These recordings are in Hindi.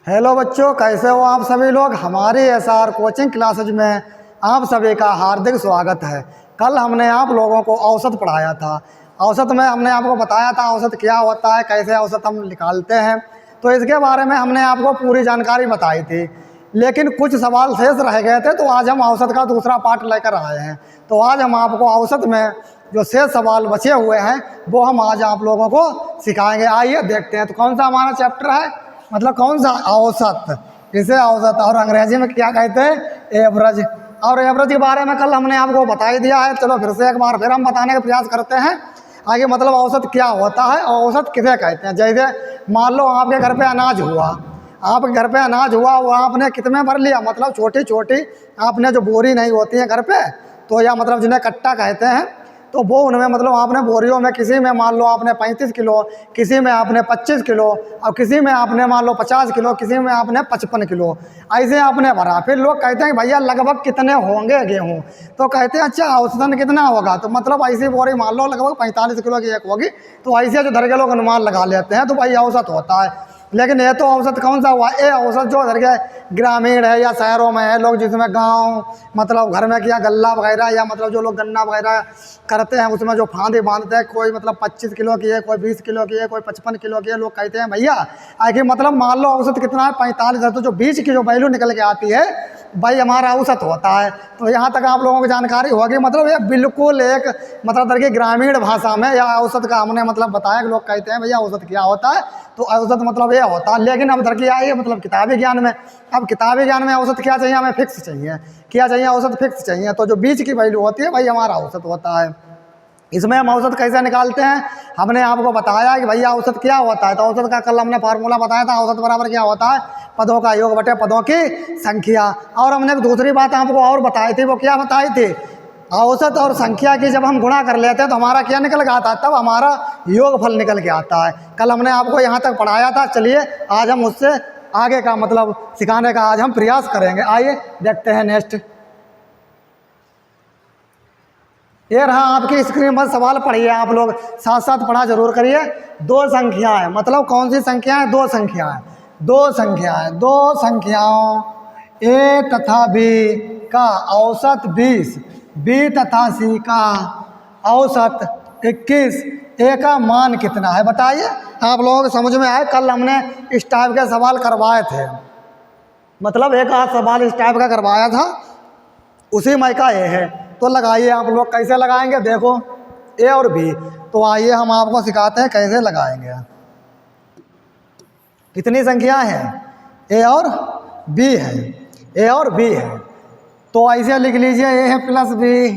हेलो बच्चों, कैसे हो आप सभी लोग। हमारी एसआर कोचिंग क्लासेज में आप सभी का हार्दिक स्वागत है। कल हमने आप लोगों को औसत पढ़ाया था। औसत में हमने आपको बताया था औसत क्या होता है, कैसे औसत हम निकालते हैं। तो इसके बारे में हमने आपको पूरी जानकारी बताई थी, लेकिन कुछ सवाल शेष रह गए थे, तो आज हम औसत का दूसरा पार्ट लेकर आए हैं। तो आज हम आपको औसत में जो शेष सवाल बचे हुए हैं वो हम आज आप लोगों को सिखाएंगे। आइए देखते हैं। तो कौन सा हमारा चैप्टर है, मतलब कौन सा, औसत। इसे औसत और अंग्रेजी में क्या कहते हैं, एवरेज। और एवरेज के बारे में कल हमने आपको बता ही दिया है। चलो फिर से एक बार फिर हम बताने का प्रयास करते हैं आगे। मतलब औसत क्या होता है और औसत किसे कहते हैं। जैसे मान लो आपके घर पे अनाज हुआ, आपके घर पे अनाज हुआ, वो आपने कितने भर लिया, मतलब छोटी छोटी आपने जो बोरी नहीं होती है घर पे, तो या मतलब जिन्हें कट्टा कहते हैं, तो वो उनमें मतलब आपने बोरियों में, किसी में मान लो आपने 35 किलो, किसी में आपने 25 किलो, और किसी में आपने मान लो 50 किलो, किसी में आपने 55 किलो, ऐसे आपने भरा। फिर लोग कहते हैं भैया लगभग कितने होंगे गेहूँ, तो कहते हैं अच्छा औसतन कितना होगा। तो मतलब ऐसी बोरी मान लो लगभग 45 किलो की एक होगी, तो ऐसे जो धर के लोग अनुमान लगा लेते हैं, तो भाई औसत होता है। लेकिन ये तो औसत कौन सा हुआ, ये औसत जो धर के ग्रामीण है या शहरों में है, लोग जिसमें गांव मतलब घर में किया गल्ला वगैरह, या मतलब जो लोग गन्ना वगैरह करते हैं उसमें जो फांदे बांधते हैं, कोई मतलब 25 किलो की है, कोई 20 किलो की है, कोई 55 किलो की है। लोग कहते हैं भैया आखिर मतलब मान लो औसत कितना है, 45 है, तो जो बीच की जो वैल्यू निकल के आती है भाई हमारा औसत होता है। तो यहाँ तक आप लोगों को जानकारी होगी। मतलब ये बिल्कुल एक मतलब तरह की ग्रामीण भाषा में या औसत का हमने मतलब बताया कि लोग कहते हैं भैया औसत क्या होता है, तो औसत मतलब ये होता है। लेकिन अब धरकी आइए मतलब किताबी ज्ञान में, अब किताबी ज्ञान में औसत क्या चाहिए, हमें फिक्स चाहिए। क्या चाहिए, औसत फिक्स चाहिए। तो जो बीच की वैल्यू होती है भाई हमारा औसत होता है। इसमें हम औसत कैसे निकालते हैं, हमने आपको बताया कि भैया औसत क्या होता है। तो औसत का कल हमने फार्मूला बताया था। औसत बराबर क्या होता है, पदों का योग बटे पदों की संख्या। और हमने एक दूसरी बात आपको और बताई थी, वो क्या बताई थी, औसत और संख्या की जब हम गुणा कर लेते हैं तो हमारा क्या निकल के आता है, तब हमारा योगफल निकल के आता है। कल हमने आपको यहाँ तक पढ़ाया था। चलिए आज हम उससे आगे का मतलब सिखाने का आज हम प्रयास करेंगे। आइए देखते हैं नेक्स्ट। ये रहा आपकी स्क्रीन पर सवाल, पढ़िए आप लोग साथ साथ पढ़ा जरूर करिए। दो संख्याएं, मतलब कौन सी संख्याएं, दो संख्याएं, दो संख्याएं, दो संख्याओं ए तथा बी का औसत 20, बी तथा सी का औसत 21, ए का मान कितना है, बताइए। आप लोगों को समझ में आए। कल हमने इस टाइप के सवाल करवाए थे, मतलब एक आध सवाल इस टाइप का करवाया था, उसी मई का ए है। तो लगाइए आप लोग, कैसे लगाएंगे देखो, ए और बी। तो आइए हम आपको सिखाते हैं कैसे लगाएंगे। कितनी संख्या है, ए और बी है, ए और बी है। तो ऐसे लिख लीजिए ए है प्लस बी,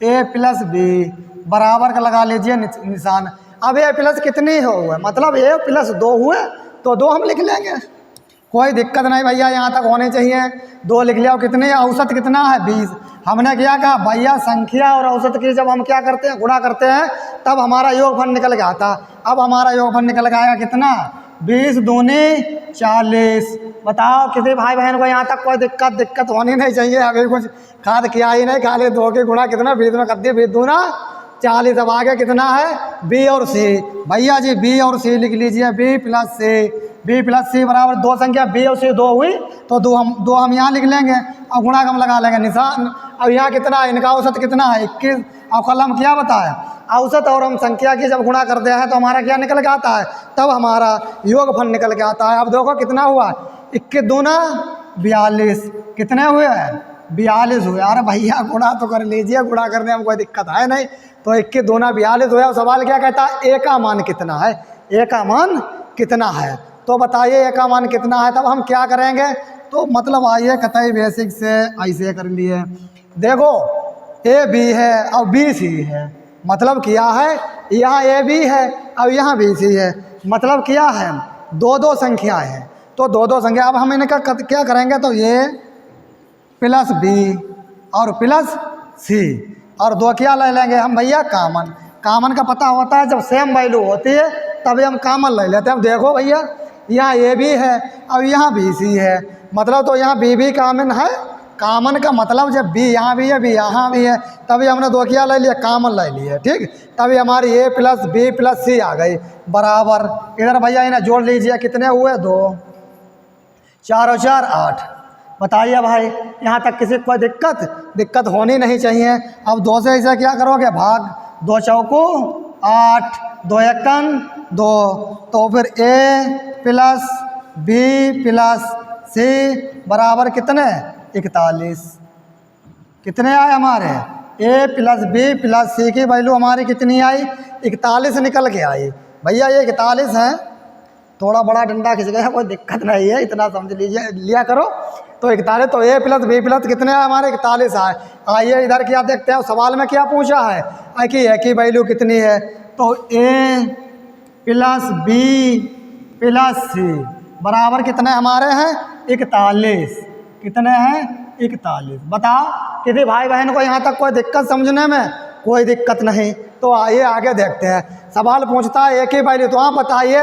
ए प्लस बी बराबर का लगा लीजिए निशान। अब ए प्लस कितनी हुए, मतलब ए प्लस 2 हुए, तो 2 हम लिख लेंगे, कोई दिक्कत नहीं भैया, यहाँ तक होने चाहिए। 2 लिख लिया। कितने, औसत कितना है 20। हमने क्या कहा भैया, संख्या और औसत की जब हम क्या करते हैं, गुणा करते हैं, तब हमारा योगफल निकल के आता। अब हमारा योगफल निकल के आएगा कितना, 20 दूनी 40। बताओ किसी भाई बहन को यहाँ तक कोई दिक्कत होनी नहीं चाहिए। अभी कुछ खाद किया ही नहीं, खाली 2 की गुणा कितना 20 में कर दिए, 20 दूना 40। अब आगे कितना है, बी और सी। भैया जी बी और सी लिख लीजिए, बी प्लस सी, बी प्लस सी बराबर दो संख्या बी और सी 2 हुई, तो दो हम यहाँ लिख लेंगे और गुणा हम लगा लेंगे निशान। अब यहाँ कितना है, इनका औसत कितना है 21। और कल हम क्या बताया, औसत और हम संख्या की जब गुणा करते हैं तो हमारा क्या निकल के आता है, तब हमारा योगफल निकल के आता है। अब देखो कितना हुआ, 21 दूना 42। कितने हुए हैं, 42 हुए। अरे भैया गुणा तो कर लीजिए, गुणा करने में कोई दिक्कत है नहीं। तो 21 दूना 42 हुआ। सवाल क्या कहता है, ए का मान कितना है, ए का मान कितना है। तो बताइए ए का मान कितना है। तब हम क्या करेंगे, तो मतलब आइए कतई बेसिक से ऐसे कर लिए। देखो ए बी है और बी सी है, मतलब क्या है, यहाँ ए बी है और यहाँ बी सी है, मतलब क्या है, 2-2 संख्याएं हैं। तो 2-2 संख्या। अब हम इनका क्या करेंगे, तो ये प्लस बी और प्लस सी, और 2 क्या ले लेंगे हम भैया, कामन। कामन का पता होता है, जब सेम वैल्यू होती है तभी हम कामन ले लेते हैं। अब देखो भैया यहाँ ए बी है और यहाँ बी सी है, मतलब तो यहाँ बी भी कामन है। कामन का मतलब जब बी यहाँ भी है, बी यहाँ भी है, तभी हमने 2 क्या ले लिया, कामन ले लिए, ठीक। तभी हमारी ए प्लस बी प्लस सी आ गई बराबर। इधर भैया इन्हें जोड़ लीजिए, कितने हुए, 2। 4 और 4 8। बताइए भाई, यहाँ तक किसी को कोई दिक्कत होनी नहीं चाहिए। अब 2 से इसे क्या करोगे, भाग, 2 चौको 8, 2 एकन 2, तो फिर A plus B plus C बराबर कितने, 41। कितने आए हमारे, A plus B plus C की वैल्यू हमारी कितनी आई, 41 निकल के आई। भैया ये 41 है, थोड़ा बड़ा डंडा खिंच गया, कोई दिक्कत नहीं है, इतना समझ लीजिए लिया करो। तो 41, तो A प्लस B प्लस कितने आए हमारे, 41 आए। आइए इधर क्या देखते हैं, सवाल में क्या पूछा है कि A की वैल्यू कितनी है, तो A plus B plus C बराबर कितने हमारे हैं, 41। कितने हैं, 41। बताओ किसी भाई बहन को यहाँ तक कोई दिक्कत समझने में, कोई दिक्कत नहीं। तो आइए आगे देखते हैं, सवाल पूछता है A की वैल्यू, तो आप बताइए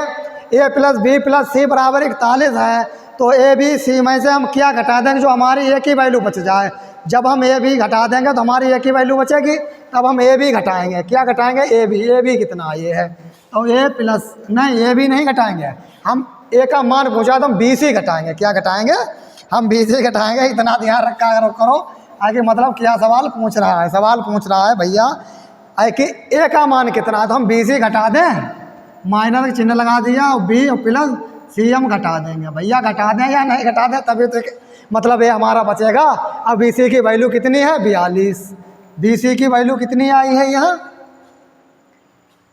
A plus B plus C बराबर 41 है, तो A B C में से हम क्या घटा देंगे जो हमारी A की वैल्यू बच जाए। जब हम A B घटा देंगे तो हमारी A की वैल्यू बचेगी, तब हम A B घटाएंगे। क्या घटाएंगे, A B कितना ये है, तो A प्लस नहीं, A B नहीं घटाएंगे, हम A का मान पूछा तो हम B C घटाएंगे। क्या घटाएंगे, हम B C घटाएंगे। इतना ध्यान रखा करो आगे, मतलब क्या सवाल पूछ रहा है, सवाल पूछ रहा है भैया कि A का मान कितना है, तो हम B C घटा दें, माइनस का चिन्ह लगा दिया, और B और प्लस C हम घटा देंगे। भैया घटा दें या नहीं घटा दें, तभी तो मतलब ये हमारा बचेगा। अब BC की वैल्यू कितनी है, 42। BC की वैल्यू कितनी आई है यहाँ,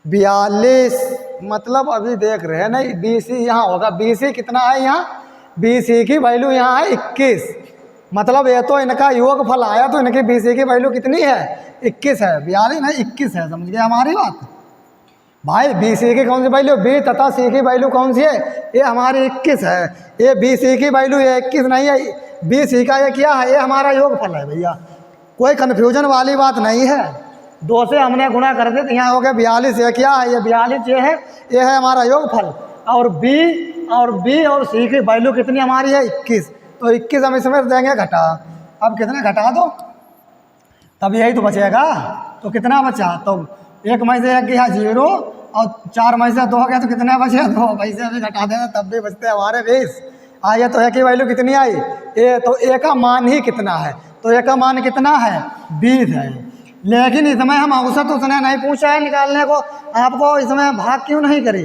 42। मतलब अभी देख रहे हैं नहीं, BC यहाँ होगा, BC कितना है यहाँ, BC की वैल्यू यहाँ है 21। मतलब ये तो इनका योग फल आया, तो इनकी BC की वैल्यू कितनी है, 21 है, 42 नहीं 21 है। समझ गए हमारी बात भाई। BC की कौन सी वैल्यू, B तथा C की वैल्यू कौन सी है, ये हमारी 21 है। ये BC की वैल्यू ये 21 नहीं है, BC का ये क्या है, ये हमारा योग फल है भैया, कोई कन्फ्यूजन वाली बात नहीं है। 2 से हमने गुणा कर दिया तो यहाँ हो गया 42। ये क्या है, ये 42 ये है हमारा योग फल। और B और C की वैल्यू कितनी हमारी है, 21। तो 21 हम इसमें देंगे घटा। अब कितने घटा दो, तब यही तो बचेगा। तो कितना बचा, तो 1 में से 1 गया 0, और 4 में से 2 गया, तो कितने बचे, 2। वैसे अभी घटा देना तब भी बचते हमारे 20। आइए तो A की वैल्यू कितनी आई, तो A का मान ही कितना है, तो A का मान कितना है, 20 है। लेकिन इसमें हम औसत उसने नहीं पूछा है निकालने को, आपको इसमें भाग क्यों नहीं करी,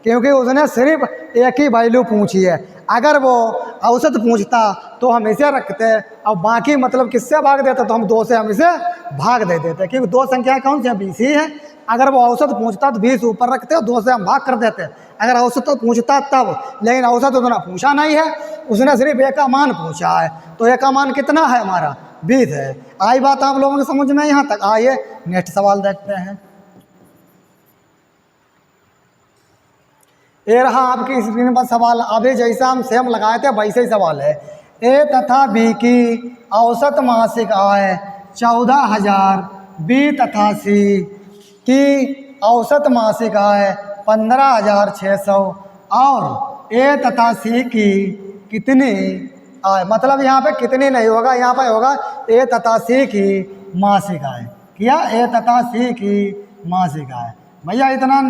क्योंकि उसने सिर्फ A की वैल्यू पूछी है। अगर वो औसत पूछता तो हम इसे रखते, और बाकी मतलब किससे भाग देते, तो हम 2 से हम इसे भाग दे देते, क्योंकि 2 संख्याएं कौन सी हैं, BC है। अगर वो औसत पूछता तो 20 ऊपर रखते, 2 से हम भाग कर देते अगर औसत तो पूछता तब। लेकिन औसत तो उतना पूछा नहीं है, उसने सिर्फ A का मान पूछा है। तो A का मान कितना है हमारा, 20 है। आई बात आप लोगों की समझ में यहाँ तक। आइए नेक्स्ट सवाल देखते हैं। ये रहा आपकी स्क्रीन पर सवाल, अभी जैसा हम सेम लगाए थे वैसे ही सवाल है। A तथा B की औसत मासिक आय 14,000, B तथा C की औसत मासिक आय 15,600, और A तथा C की कितनी आय, मतलब यहाँ पे कितनी नहीं होगा, यहाँ पे होगा A तथा C की मासिक आय। क्या, A तथा C की मासिक आय। भैया इतना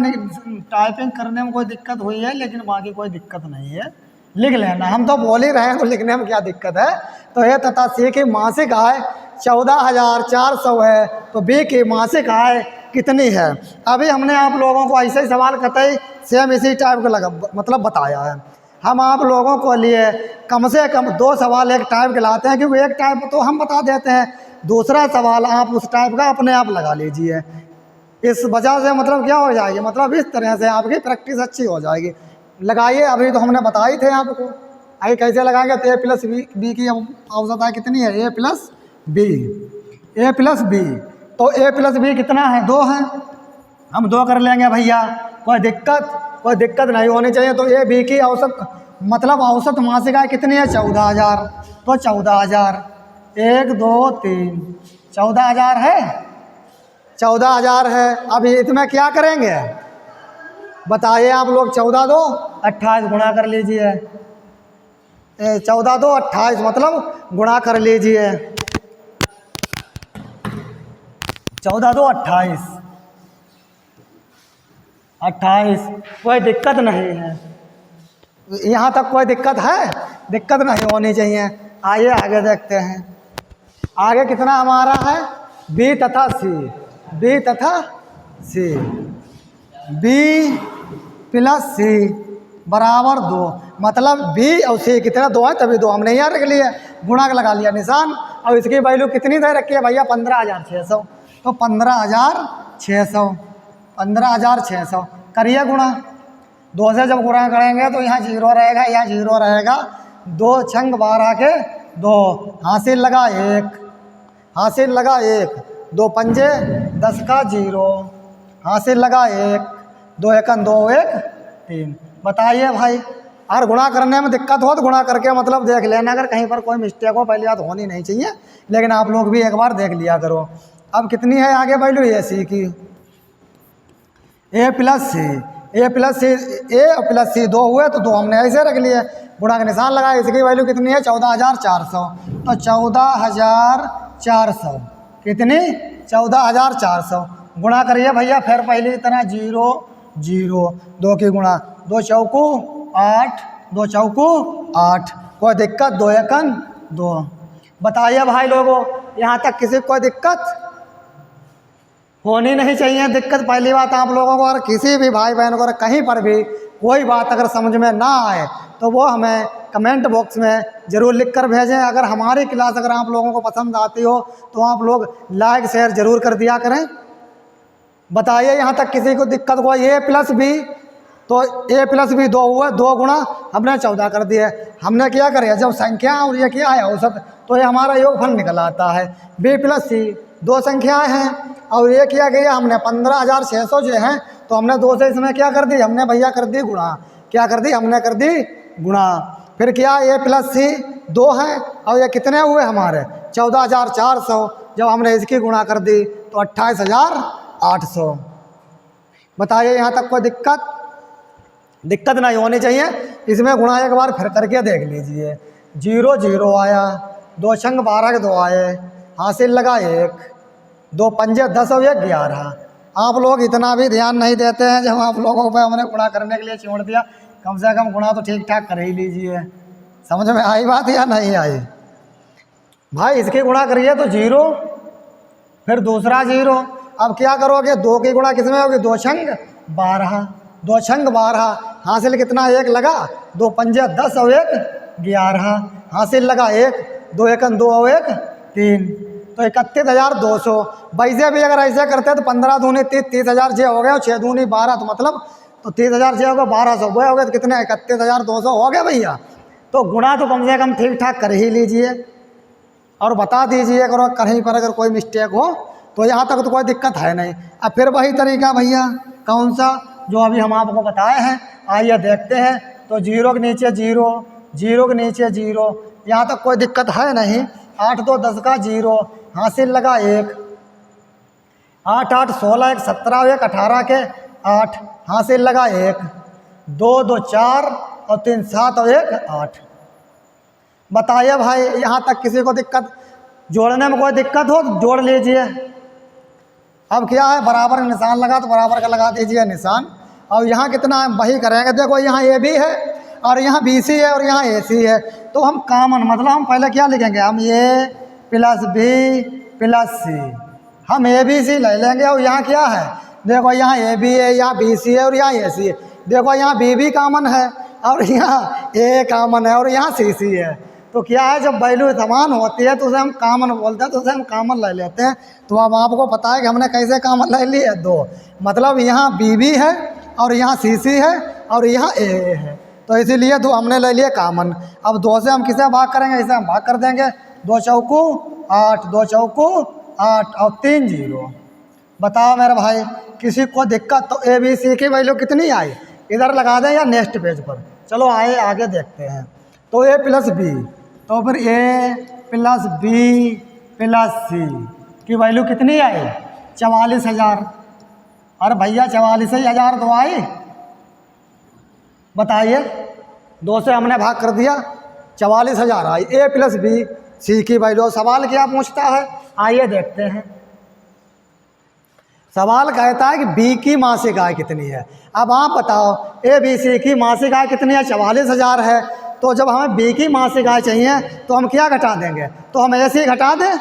टाइपिंग करने में कोई दिक्कत हुई है, लेकिन बाकी कोई दिक्कत नहीं है, लिख लेना। हम तो बोल ही रहे हैं, तो लिखने में क्या दिक्कत है। तो A तथा C की मासिक आय 14,400 है, तो B की मासिक आय कितनी है। अभी हमने आप लोगों को ऐसे ही सवाल कतई सेम इसी टाइप का लगा मतलब बताया है। हम आप लोगों को लिए कम से कम 2 सवाल एक टाइप के लाते हैं, क्योंकि एक टाइप तो हम बता देते हैं, दूसरा सवाल आप उस टाइप का अपने आप लगा लीजिए। इस वजह से मतलब क्या हो जाएगी, मतलब इस तरह से आपकी प्रैक्टिस अच्छी हो जाएगी। लगाइए, अभी तो हमने बताई थे आपको, आगे कैसे लगाएंगे। तो A प्लस B की औसत आय कितनी है, A प्लस B। तो A प्लस B कितना है, 2 है, हम 2 कर लेंगे भैया, कोई दिक्कत नहीं होनी चाहिए। तो A B की औसत मतलब औसत मासिक आय कितनी है, 14,000। तो 14,000 1 2 3 14,000 है, 14,000 है। अब इसमें क्या करेंगे बताइए आप लोग, 14 2 28 गुणा कर लीजिए, 14 2 28 मतलब गुणा कर लीजिए, 14 2 28, कोई दिक्कत नहीं है। यहाँ तक कोई दिक्कत है, दिक्कत नहीं होनी चाहिए। आइए आगे देखते हैं। आगे कितना हमारा है, बी तथा सी, बी तथा सी, बी प्लस सी बराबर 2, मतलब बी और सी कितना 2 है, तभी 2 हमने यहाँ रख लिया, गुणा का लगा लिया निशान। और इसकी वैल्यू कितनी दे रखी है भैया, 15,600। तो 15,600, 15,600 करिए गुणा। 2 से जब गुणा करेंगे तो यहाँ 0 रहेगा, यहाँ 0 रहेगा। 2 छंग 12 के 2, हासिल लगा 1, हासिल लगा 1, 2 पंजे 10 का 0, हासिल लगा 1, 2 एकन 2 1 3। बताइए भाई, और गुणा करने में दिक्कत हो तो गुणा करके मतलब देख लेना, अगर कहीं पर कोई मिस्टेक हो, पहली बात होनी नहीं चाहिए, लेकिन आप लोग भी एक बार देख लिया करो। अब कितनी है आगे वैल्यू, ए सी की, ए प्लस सी, ए प्लस सी, ए और प्लस सी 2 हुए तो 2 हमने ऐसे रख लिए, गुणा का निशान लगाए। इसकी वैल्यू कितनी है, 14,400। तो 14,400 कितनी, 14,400 गुणा करिए भैया। फिर पहले तरह 0 0, 2 की गुणा, 2 चौकू 8, 2 चौकू 8, कोई दिक्कत, 2 एकन 2। बताइए भाई लोगों, यहाँ तक किसी को कोई दिक्कत होनी नहीं चाहिए। दिक्कत पहली बात आप लोगों को, और किसी भी भाई बहन को अगर कहीं पर भी कोई बात अगर समझ में ना आए तो वो हमें कमेंट बॉक्स में ज़रूर लिख कर भेजें। अगर हमारी क्लास अगर आप लोगों को पसंद आती हो तो आप लोग लाइक शेयर ज़रूर कर दिया करें। बताइए यहाँ तक किसी को दिक्कत हुआ, ए प्लस बी, तो ए प्लस बी 2 हुआ, 2 गुणा हमने 14 कर दिए। हमने क्या करे, जब संख्या और ये क्या है औसत, तो ये हमारा योगफल निकल आता है। बी प्लस सी 2 संख्याएं हैं और ये किया गया हमने 15,600 जो हैं, तो हमने 2 से इसमें क्या कर दी, हमने भैया कर दी गुणा। क्या कर दी, हमने कर दी गुणा। फिर क्या, ए प्लस सी 2 हैं और ये कितने हुए हमारे 14,400, जब हमने इसकी गुणा कर दी तो 28,800। बताइए यहाँ तक कोई दिक्कत नहीं होनी चाहिए। इसमें गुणा एक बार फिर करके देख लीजिए। 0 0 आया, 2 छंग 12 के 2 आए, हासिल लगा 1, 2 पंजे 10 और 1 11। आप लोग इतना भी ध्यान नहीं देते हैं, जब आप लोगों पर हमने गुणा करने के लिए छोड़ दिया, कम से कम गुणा तो ठीक ठाक कर ही लीजिए। समझ में आई बात या नहीं आई भाई? इसकी गुणा करिए तो 0, फिर दूसरा 0। अब क्या करोगे, 2 की गुणा किस में होगी, 2 छंग 12, 2 छंग 12, हासिल कितना 1 लगा, 2 पंजे 10 और 1 11, हासिल लगा 1, 2 एकन 2 और 1 3, तो 31,200। वैसे भी अगर ऐसे करते तो 15 दूनी 30, 30,000 जे हो गए, और 6 दूनी 12, तो मतलब तो 30,000 जे हो गए, 1200 वो हो गए, तो कितने 31,200 हो गए भैया। तो गुणा तो कम से कम ठीक ठाक कर ही लीजिए और बता दीजिए अगर कहीं पर अगर कोई मिस्टेक हो तो। यहाँ तक तो कोई दिक्कत है नहीं। अब फिर वही तरीका भैया, कौन सा, जो अभी हम आपको बताए हैं, आइए देखते हैं। तो 0 के नीचे 0, 0 के नीचे 0, यहाँ तक कोई दिक्कत है नहीं। 8 2 10 का 0, हासिल लगा 1, 8 8 16 1 17 1 18 के 8, हासिल लगा 1, 2 2 4 और 3 7 और 1 8। बताइए भाई, यहाँ तक किसी को दिक्कत, जोड़ने में कोई दिक्कत हो तो जोड़ लीजिए। अब क्या है, बराबर का निशान लगा तो बराबर का लगा दीजिए निशान। और यहाँ कितना है वही करेंगे। देखो यहाँ ए बी है और यहाँ बी सी है और यहाँ ए सी है, तो हम कॉमन मतलब हम पहले क्या लिखेंगे, हम ए प्लस बी प्लस सी, हम ए बी सी ले लेंगे। और यहाँ क्या है, देखो यहाँ ए बी है, यहाँ बी सी है और यहाँ ए सी है। देखो यहाँ बी भी कॉमन है और यहाँ ए कॉमन है और यहाँ सी सी है। तो क्या है, जब वैल्यू समान होती है तो उसे हम कॉमन बोलते हैं, तो उसे हम कॉमन ले लेते हैं। तो अब आपको पता है कि हमने कैसे कॉमन ले लिए, 2 मतलब यहाँ बी भी है और यहाँ सी सी है और यहाँ ए है, तो इसीलिए 2 हमने ले लिए कॉमन। अब 2 से हम किसे भाग करेंगे, इसे हम भाग कर देंगे। 2 चौकू 8, 2 चौकू 8 और 3 0। बताओ मेरे भाई, किसी को दिक्कत? तो ए बी सी की वैल्यू कितनी आई, इधर लगा दें या नेक्स्ट पेज पर। चलो आए आगे देखते हैं। तो ए प्लस बी, तो फिर ए प्लस बी प्लस सी की वैल्यू कितनी आई, 44,000। अरे भैया 44,000 तो आई। बताइए, 2 से हमने भाग कर दिया, 44,000 आई। ए प्लस बी सी की वैल्यू। सवाल क्या पूछता है, आइए देखते हैं। सवाल कहता है कि बी की मासिक आय कितनी है। अब आप बताओ, ए बी सी की मासिक आय कितनी है, 44,000 है। तो तो जब हमें बी की मासिक आय चाहिए तो हम क्या घटा देंगे, तो हम ऐसे ही घटा दें,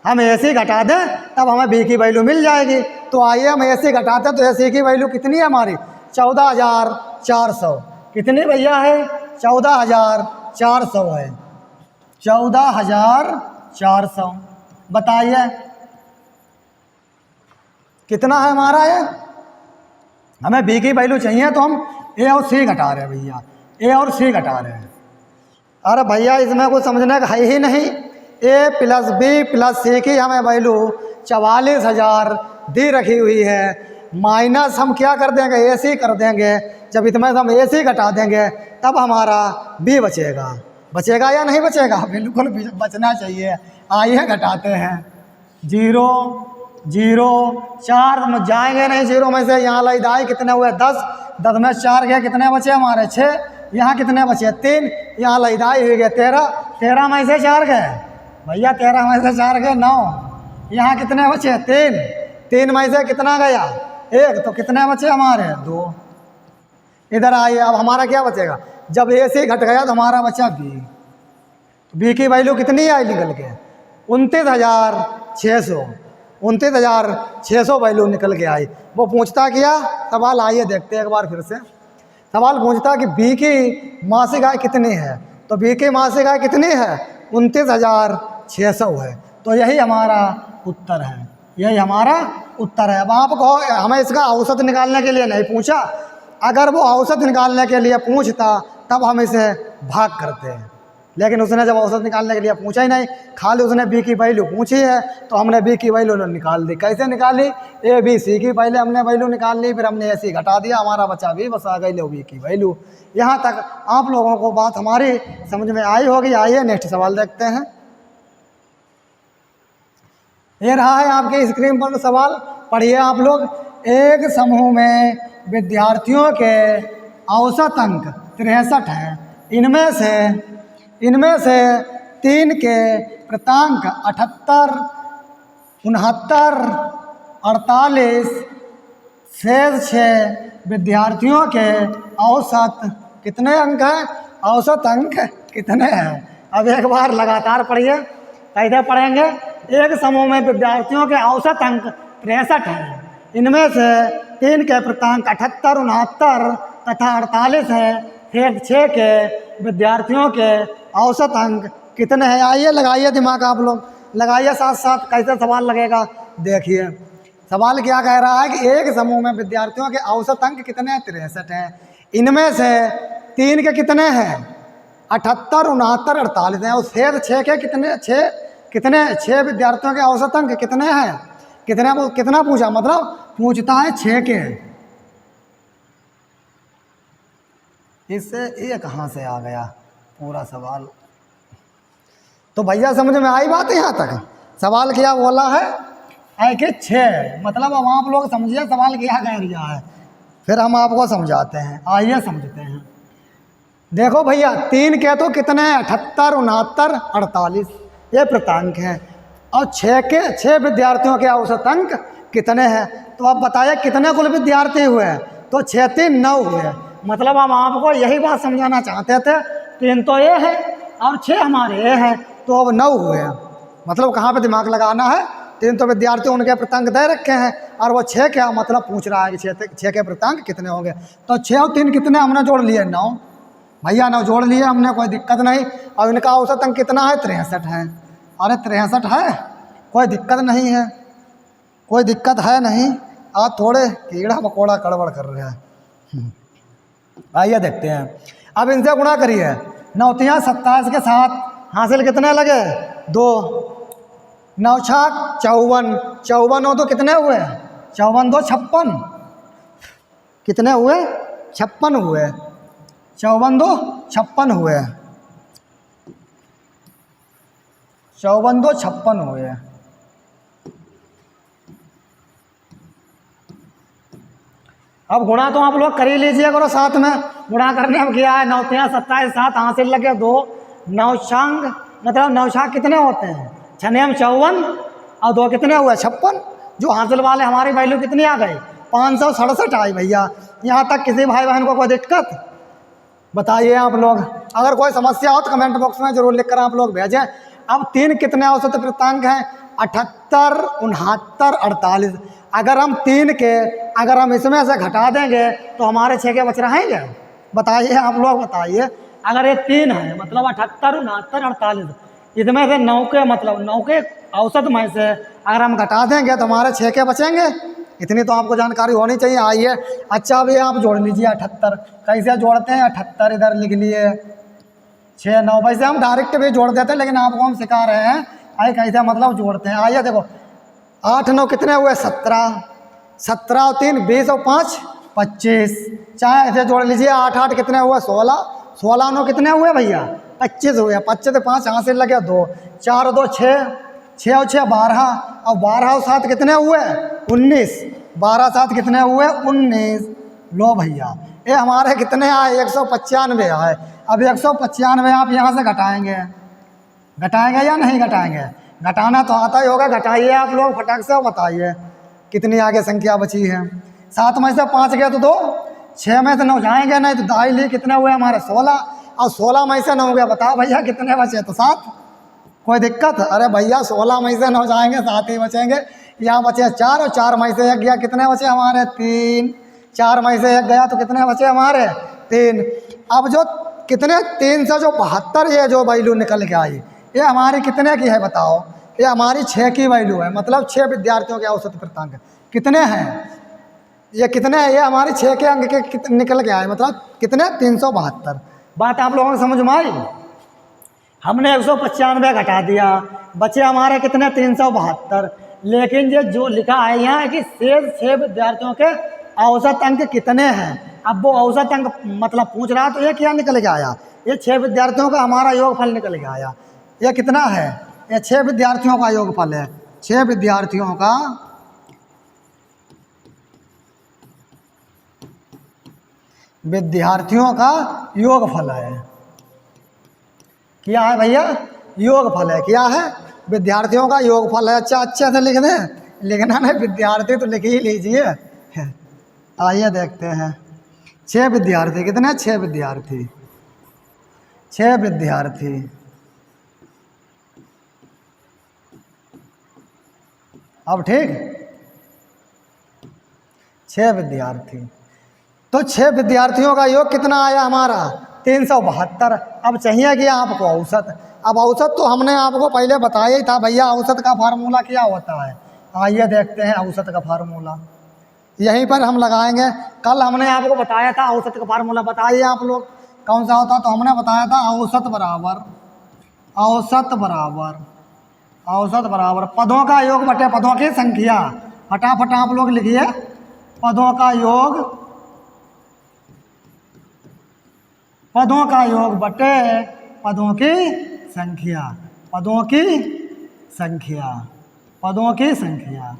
हम ऐसे ही घटा दें, तब हमें बी की वैल्यू मिल जाएगी। तो आइए हम ऐसे ही घटाते हैं, तो ऐसे की वैल्यू कितनी है हमारी 14,400। कितनी भैया है 14,400 है, 14,400। बताइए कितना है हमारा ये, हमें बी की वैल्यू चाहिए तो हम ए और सी घटा रहे हैं भैया, ए और सी घटा रहे हैं। अरे भैया इसमें कुछ समझने का है ही नहीं, ए प्लस बी प्लस सी की हमें वैल्यू 44,000 दी रखी हुई है, माइनस हम क्या कर देंगे ए सी कर देंगे। जब इसमें से हम ए सी घटा देंगे तब हमारा बी बचेगा, बचेगा या नहीं बचेगा, बिल्कुल बचना चाहिए। आइए घटाते हैं, 0 0 4 में जाएंगे नहीं, 0 में से यहाँ लाई दाई कितने हुए 10, 10 में 4 गए, कितने बचे हमारे 6, यहाँ कितने बचे 3, यहाँ लाई दाई हुई गए 13, 13 में से 4 गए भैया, 13 में से 4 गए 9, यहाँ कितने बचे 3, 3 में से कितना गया 1, तो कितने बचे हमारे 2। इधर आइए, अब हमारा क्या बचेगा, जब ए से घट गया तो हमारा बचा बी, तो बी की वैल्यू कितनी आई निकल के 29,600, 29,600 वैल्यू निकल के आई। वो पूछता क्या सवाल, आइए देखते हैं एक बार फिर से। सवाल पूछता कि बी की मासिक आय कितनी है, तो बी की मासिक आय कितनी है 29,600 है, तो यही हमारा उत्तर है, यही हमारा उत्तर है। अब आपको हमें इसका औसत निकालने के लिए नहीं पूछा, अगर वो औसत निकालने के लिए पूछता तब हम इसे भाग करते हैं, लेकिन उसने जब औसत निकालने के लिए पूछा ही नहीं, खाली उसने बी की वैल्यू पूछी है तो हमने बी की वैल्यू निकाल दी। कैसे निकाली, ए बी सी की पहले हमने वैल्यू निकाल ली, फिर हमने ए सी घटा दिया, हमारा बचा बी, बस आ गई लो बी की वैल्यू। यहाँ तक आप लोगों को बात हमारी समझ में आई होगी। आइए नेक्स्ट सवाल देखते हैं। ये रहा है आपके स्क्रीन पर सवाल, पढ़िए आप लोग। एक समूह में विद्यार्थियों के औसत अंक 63 हैं, इनमें से 3 के प्राप्तांक 78, 69, 48, शेष 6 विद्यार्थियों के औसत कितने अंक हैं, औसत अंक कितने हैं। अब एक बार लगातार पढ़िए, कैसे पढ़ेंगे। एक समूह में विद्यार्थियों के औसत अंक 63 हैं, इनमें से 3 के प्राप्तांक 78, 69 तथा 48 है, फिर 6 के विद्यार्थियों के औसत अंक कितने हैं। आइए लगाइए दिमाग, आप लोग लगाइए साथ साथ, कैसे सवाल लगेगा देखिए। सवाल क्या कह रहा है कि एक समूह में विद्यार्थियों के औसत अंक कितने हैं 63 हैं, इनमें से 3 के कितने हैं 78, 69, 48 हैं, और शेष 6 के कितने 6 विद्यार्थियों के औसत अंक कितने हैं, कितना पूछा, मतलब पूछता है 6 के। इससे ये कहाँ से आ गया पूरा सवाल, तो भैया समझ में आई बात। यहाँ तक सवाल क्या बोला है कि 6, मतलब अब आप लोग समझिए सवाल क्या कह रहा है, फिर हम आपको समझाते हैं। आइए समझते हैं। देखो भैया 3 के तो कितने हैं 78, 69, 48 ये प्राप्तांक हैं, और 6 विद्यार्थियों के औसत अंक कितने हैं। तो आप बताइए कितने कुल विद्यार्थी हुए हैं, तो 6 3 9 हुए। मतलब हम आपको यही बात समझाना चाहते थे, 3 तो ये है और 6 हमारे ये हैं, तो अब 9 हुए हैं। मतलब कहाँ पे दिमाग लगाना है, 3 तो विद्यार्थी उनके प्राप्तांक दे रखे हैं, और वो 6 क्या मतलब पूछ रहा है कि 6 के प्राप्तांक कितने होंगे। तो 6 और 3 कितने हमने जोड़ लिए 9 भैया, 9 जोड़ लिए हमने, कोई दिक्कत नहीं। और इनका औसत अंक कितना है 63 है। अरे 63 है, कोई दिक्कत नहीं है, कोई दिक्कत है नहीं। आज थोड़े कीड़ा मकोड़ा गड़बड़ कर रहे हैं। आइए देखते हैं। अब इनसे गुणा करिए, 9 3 27 के साथ हासिल कितने लगे 2, 9 6 54, 54 हो तो कितने हुए 54 2 56, कितने हुए 56 हुए, 54 2 56 हुए, 54 2 56 हुए। अब गुणा तो आप लोग कर ही लीजिए करो साथ में। गुणा करने में किया है 9 3 27 7 हासिल लगे 2, 9 छंग मतलब 9 छाक कितने होते हैं 6 9 54 और 2 कितने हुए 56। जो हासिल वाले हमारी वैल्यू कितनी आ गई 567 आई भैया। यहाँ तक किसी भाई बहन को कोई दिक्कत बताइए आप लोग। अगर कोई समस्या हो तो कमेंट बॉक्स में जरूर लिखकर आप लोग भेजें। अब 3 कितने औसत प्रीतांक हैं? 78, 69, 48। अगर हम 3 के अगर हम इसमें से घटा देंगे तो हमारे 6 के बच रहेंगे? बताइए आप लोग, बताइए। अगर ये 3 है मतलब 78, 69, 48, इसमें से 9 के मतलब 9 के औसत में से अगर हम घटा देंगे तो हमारे 6 के बचेंगे। इतनी तो आपको जानकारी होनी चाहिए। आइए, अच्छा अभी आप जोड़ लीजिए 78। कैसे जोड़ते हैं? 78 इधर लिख लिए, 6 9। वैसे हम डायरेक्ट भी जोड़ देते हैं लेकिन आपको हम सिखा रहे हैं आइए कैसे मतलब जोड़ते हैं। आइए देखो, 8 9 कितने हुए? 17। 17 और 3 20 और 5 25। चाहे ऐसे जोड़ लीजिए। 8 8 कितने हुए? 16। 16 9 कितने हुए भैया? 25 हुए। 25 से 5 यहाँ से लगे 2, 4 और 2 6, 6 और 6 12, और 12 और 7 कितने हुए? 19। 12 7 कितने हुए? 19। लो भैया, ये हमारे कितने आए? 195 आए। अब 195 आप यहाँ से घटाएंगे, घटाएंगे या नहीं घटाएंगे? घटाना तो आता ही होगा। घटाइए आप लोग फटाक से, बताइए कितनी आगे संख्या बची है। 7 में से 5 गए तो 2, 6 में से 9 जाएंगे नहीं तो दाई लिए कितने हुए हमारे? 16, और 16 में से 9 गया। बताओ भैया कितने बचे? तो 7। कोई दिक्कत? अरे भैया 16 में से 9 जाएंगे, 7 ही बचेंगे। यहाँ बचे 4, और 4 में से 1 गया, कितने बचे हमारे? 3। 4 में से 1 गया तो कितने बचे हमारे? 3। अब जो कितने 3 से जो 72 ये जो वैल्यू निकल के आई, ये हमारी कितने की है बताओ? ये हमारी 6 की वैल्यू है। मतलब 6 विद्यार्थियों के औसत प्रीतांक कितने हैं? ये कितने हैं? ये हमारी 6 के अंक के निकल के आए, मतलब कितने? 372। बात आप लोगों को समझ में आई? हमने 195 घटा दिया, बचे हमारे कितने? 372। लेकिन ये जो लिखा है यहाँ कि शेष 6 विद्यार्थियों के औसत अंक कितने हैं। अब वो औसत अंक मतलब पूछ रहा, तो ये क्या निकल के आया? ये 6 विद्यार्थियों का हमारा योगफल निकल के आया। ये कितना है? ये 6 विद्यार्थियों का योगफल है। 6 विद्यार्थियों का योगफल है। क्या है भैया? योगफल है। क्या है? विद्यार्थियों का योगफल है। अच्छा, अच्छे से लिख दें, लिखना नहीं विद्यार्थी तो लिख ही लीजिए। आइए देखते हैं। 6 विद्यार्थी कितने? 6 विद्यार्थी, 6 विद्यार्थी। अब ठीक, 6 विद्यार्थी। तो 6 विद्यार्थियों का योग कितना आया हमारा? 372। अब चाहिए कि आपको औसत। अब औसत तो हमने आपको पहले बताया ही था भैया, औसत का फार्मूला क्या होता है। आइए देखते हैं औसत का फार्मूला। यहीं पर हम लगाएंगे। कल हमने आपको बताया था औसत का फार्मूला, बताइए आप लोग कौन सा होता? तो हमने बताया था औसत बराबर पदों का योग बटे पदों की संख्या। फटाफट आप लोग लिखिए, पदों का योग बटे पदों की संख्या।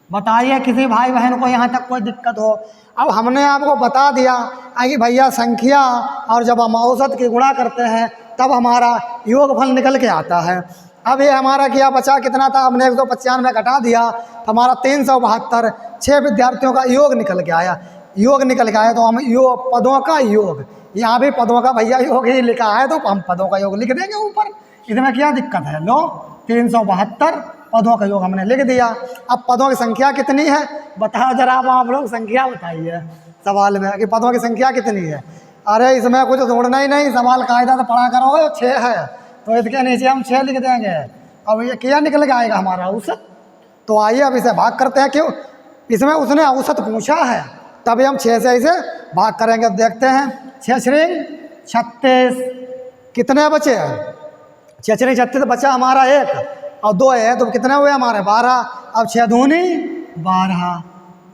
बताइए किसी भाई बहन को यहाँ तक कोई दिक्कत हो? अब हमने आपको बता दिया कि भैया संख्या और जब हम औसत की गुणा करते हैं तब हमारा योगफल निकल के आता है। अब ये हमारा क्या बचा? कितना था? हमने 195 घटा दिया तो हमारा 372। 6 विद्यार्थियों का योग निकल के आया। तो हम पदों का योग, यहाँ भी पदों का भैया योग ही लिखा है तो हम पदों का योग लिख देंगे ऊपर। इसमें क्या दिक्कत है? लो, 372 पदों का योग हमने लिख दिया। अब पदों की संख्या कितनी है बताओ जरा। आप लोग संख्या बताइए सवाल में कि पदों की संख्या कितनी है। अरे इसमें कुछ ढूंढना ही नहीं, सवाल कायदा तो पढ़ा करोगे। 6 है तो इसके नीचे हम 6 लिख देंगे। अब ये क्या निकल के आएगा हमारा? औसत। तो आइए अब इसे भाग करते हैं। क्यों? इसमें उसने औसत पूछा है, तभी हम 6 से इसे भाग करेंगे। देखते हैं। 6 श्रींग 36 कितने बचे? 6 श्रींग 36 बचा हमारा 1 और 2 है तो कितने हुए हमारे? 12। अब 6 दूनी 12।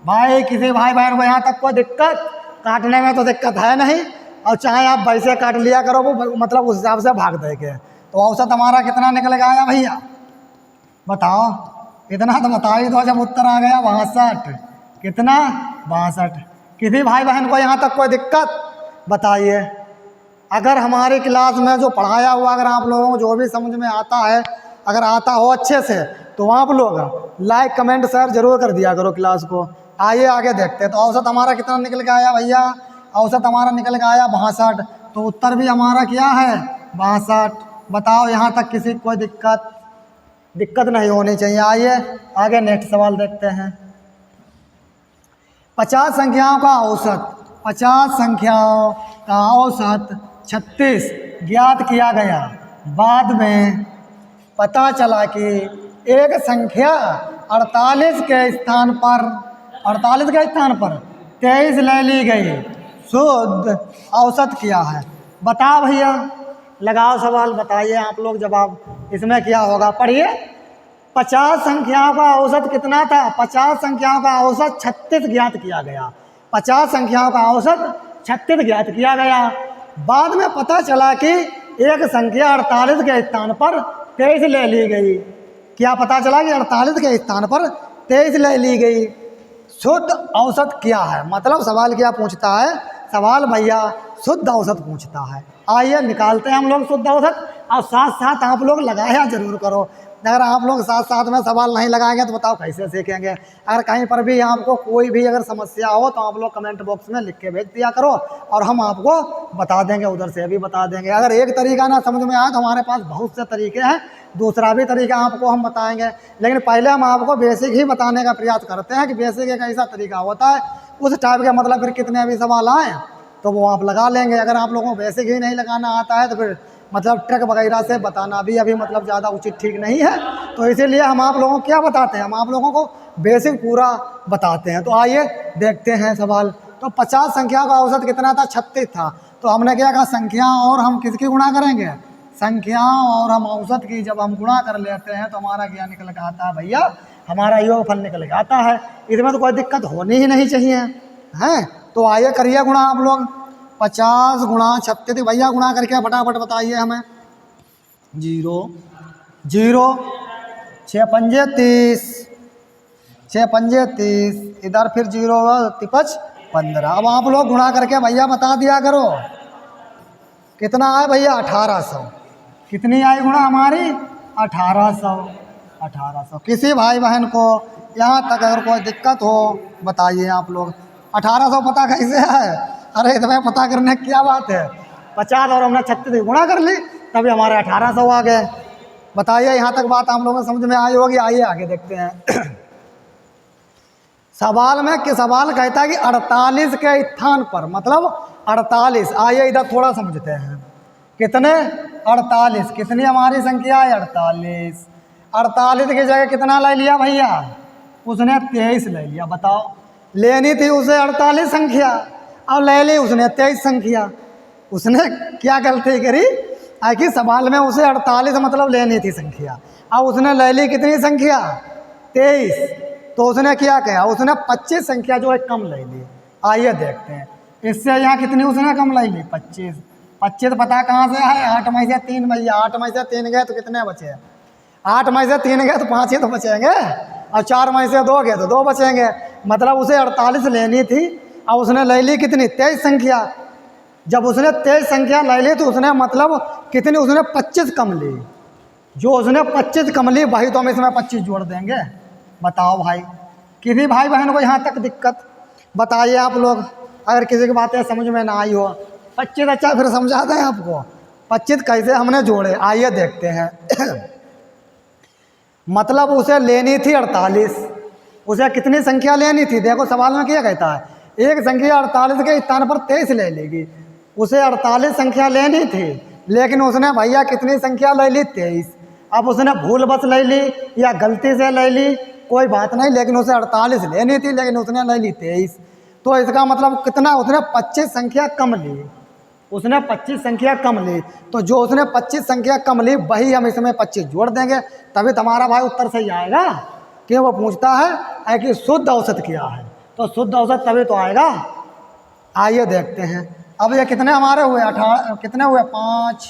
भाई किसी भाई बहन को यहाँ तक कोई दिक्कत? काटने में तो दिक्कत है नहीं, और चाहे आप वैसे काट लिया करो, वो मतलब उस हिसाब से भाग देंगे। तो औसत हमारा कितना निकल गया भैया? बताओ। इतना तो बता ही दो। जब उत्तर आ गया 62। कितना? 62। किसी भाई बहन को यहाँ तक कोई दिक्कत? बताइए। अगर हमारी क्लास में जो पढ़ाया हुआ अगर आप लोगों को जो भी समझ में आता है, अगर आता हो अच्छे से, तो आप लोग लाइक कमेंट शेयर जरूर कर दिया करो क्लास को। आइए आगे देखते हैं। तो औसत हमारा कितना निकल के आया भैया? औसत हमारा निकल के आया 62। तो उत्तर भी हमारा क्या है 62। बताओ यहाँ तक किसी को कोई दिक्कत नहीं होनी चाहिए। आइए आगे नेक्स्ट सवाल देखते हैं। 50 संख्याओं का औसत 50 संख्याओं का औसत 36 ज्ञात किया गया। बाद में पता चला कि एक संख्या 48 के स्थान पर 23 ले ली गई। शुद्ध औसत क्या है? बताओ भैया, लगाओ सवाल, बताइए आप लोग जवाब। इसमें क्या होगा पढ़िए। 50 संख्याओं का औसत कितना था? 50 संख्याओं का औसत 36 ज्ञात किया गया। 50 संख्याओं का औसत 36 ज्ञात किया गया। बाद में पता चला कि एक संख्या 48 के स्थान पर 23 ले ली गई। क्या पता चला कि 48 के स्थान पर 23 ले ली गई। शुद्ध औसत क्या है? मतलब सवाल क्या पूछता है? सवाल भैया शुद्ध औसत पूछता है। आइए निकालते हैं हम लोग शुद्ध औसत, और साथ साथ आप लोग लगाया जरूर करो। अगर आप लोग साथ साथ में सवाल नहीं लगाएंगे तो बताओ कैसे सीखेंगे। अगर कहीं पर भी आपको कोई भी अगर समस्या हो तो आप लोग कमेंट बॉक्स में लिख के भेज दिया करो, और हम आपको बता देंगे, उधर से भी बता देंगे। अगर एक तरीका ना समझ में आए तो हमारे पास बहुत से तरीके हैं, दूसरा भी तरीका आपको हम बताएंगे। लेकिन पहले हम आपको बेसिक ही बताने का प्रयास करते हैं कि बेसिक एक ऐसा तरीका होता है, उस टाइप के मतलब फिर कितने भी सवाल आए तो वो आप लगा लेंगे। अगर आप लोगों को बेसिक ही नहीं लगाना आता है तो फिर मतलब ट्रिक वगैरह से बताना भी अभी मतलब ज़्यादा उचित ठीक नहीं है। तो इसीलिए हम आप लोगों को क्या बताते हैं, हम आप लोगों को बेसिक पूरा बताते हैं। तो आइए देखते हैं सवाल। तो 50 संख्या का औसत कितना था? 36 था। तो हमने क्या कहा, संख्या और हम किसकी गुणा करेंगे? संख्याओं और हम औसत की जब हम गुणा कर लेते हैं तो हमारा क्या निकल के आता है भैया? हमारा योगफल निकल के आता है। इसमें तो कोई दिक्कत होनी ही नहीं चाहिए हैं। तो आइए करिए गुणा आप लोग। 50 गुणा 36 भैया गुणा करके फटाफट बताइए हमें। 0 0 6 पंजे 30 6 पंजे 30, इधर फिर 0 तिपच 15। अब आप लोग गुणा करके भैया बता दिया करो कितना आए भैया? 1800। कितनी आई गुणा हमारी? 1800। किसी भाई बहन को यहाँ तक अगर कोई दिक्कत हो बताइए आप लोग। 1800 पता कैसे है? अरे तुम्हें पता करने की क्या बात है? 50 और हमने 36 गुणा कर ली तभी हमारे 1800 आ गए। बताइए यहाँ तक बात आप लोगों को समझ में आई होगी। आइए आगे देखते हैं। सवाल कहता है कि 48 के स्थान पर, मतलब 48। आइए इधर थोड़ा समझते हैं। कितने? 48। कितनी हमारी संख्या है? 48। 48 की जगह कितना ले लिया भैया? उसने 23 ले लिया। बताओ, लेनी थी उसे 48 संख्या, अब ले ली उसने 23 संख्या। उसने क्या गलती करी कि सवाल में उसे 48 मतलब लेनी थी संख्या, अब उसने ले ली कितनी संख्या? 23। तो उसने क्या किया? उसने 25 संख्या जो है कम ले ली। आइए देखते हैं इससे यहाँ कितनी उसने कम ले ली? 25। 25 पता कहाँ से है? 8 में से 3 भैया। 8 में से 3 गए तो कितने बचे? 8 में से 3 गए तो 5 ही तो बचेंगे, और 4 में से 2 गए तो 2 बचेंगे। मतलब उसे 48 लेनी थी, और उसने ले ली कितनी? 23 संख्या। जब उसने 23 संख्या ले ली तो उसने मतलब कितनी? उसने 25 कम ली। जो उसने 25 कम ली भाई, तो हम इसमें 25 जोड़ देंगे। बताओ भाई, किसी भाई बहन को यहाँ तक दिक्कत? बताइए आप लोग, अगर किसी की बातें समझ में ना आई हो। 25 अच्छा फिर समझा दें आपको 25 कैसे हमने जोड़े। आइए देखते हैं। मतलब उसे लेनी थी 48। उसे कितनी संख्या लेनी थी? देखो सवाल में क्या कहता है, एक संख्या 48 के स्थान पर 23 ले लेगी। उसे 48 संख्या लेनी थी, लेकिन उसने भैया कितनी संख्या ले ली? 23। अब उसने भूल बस ले ली या गलती से ले ली, कोई बात नहीं, लेकिन उसे 48 लेनी थी, लेकिन उसने ले ली 23। तो इसका मतलब कितना? उसने 25 संख्या कम ली। उसने 25 संख्या कम ली। तो जो उसने 25 संख्या कम ली वही हम इसमें 25 जोड़ देंगे, तभी तुम्हारा भाई उत्तर सही आएगा। कि वो पूछता है कि शुद्ध औसत क्या है, तो शुद्ध औसत तभी तो आएगा। आइए देखते हैं। अब ये कितने हमारे हुए? 18। कितने हुए? 5।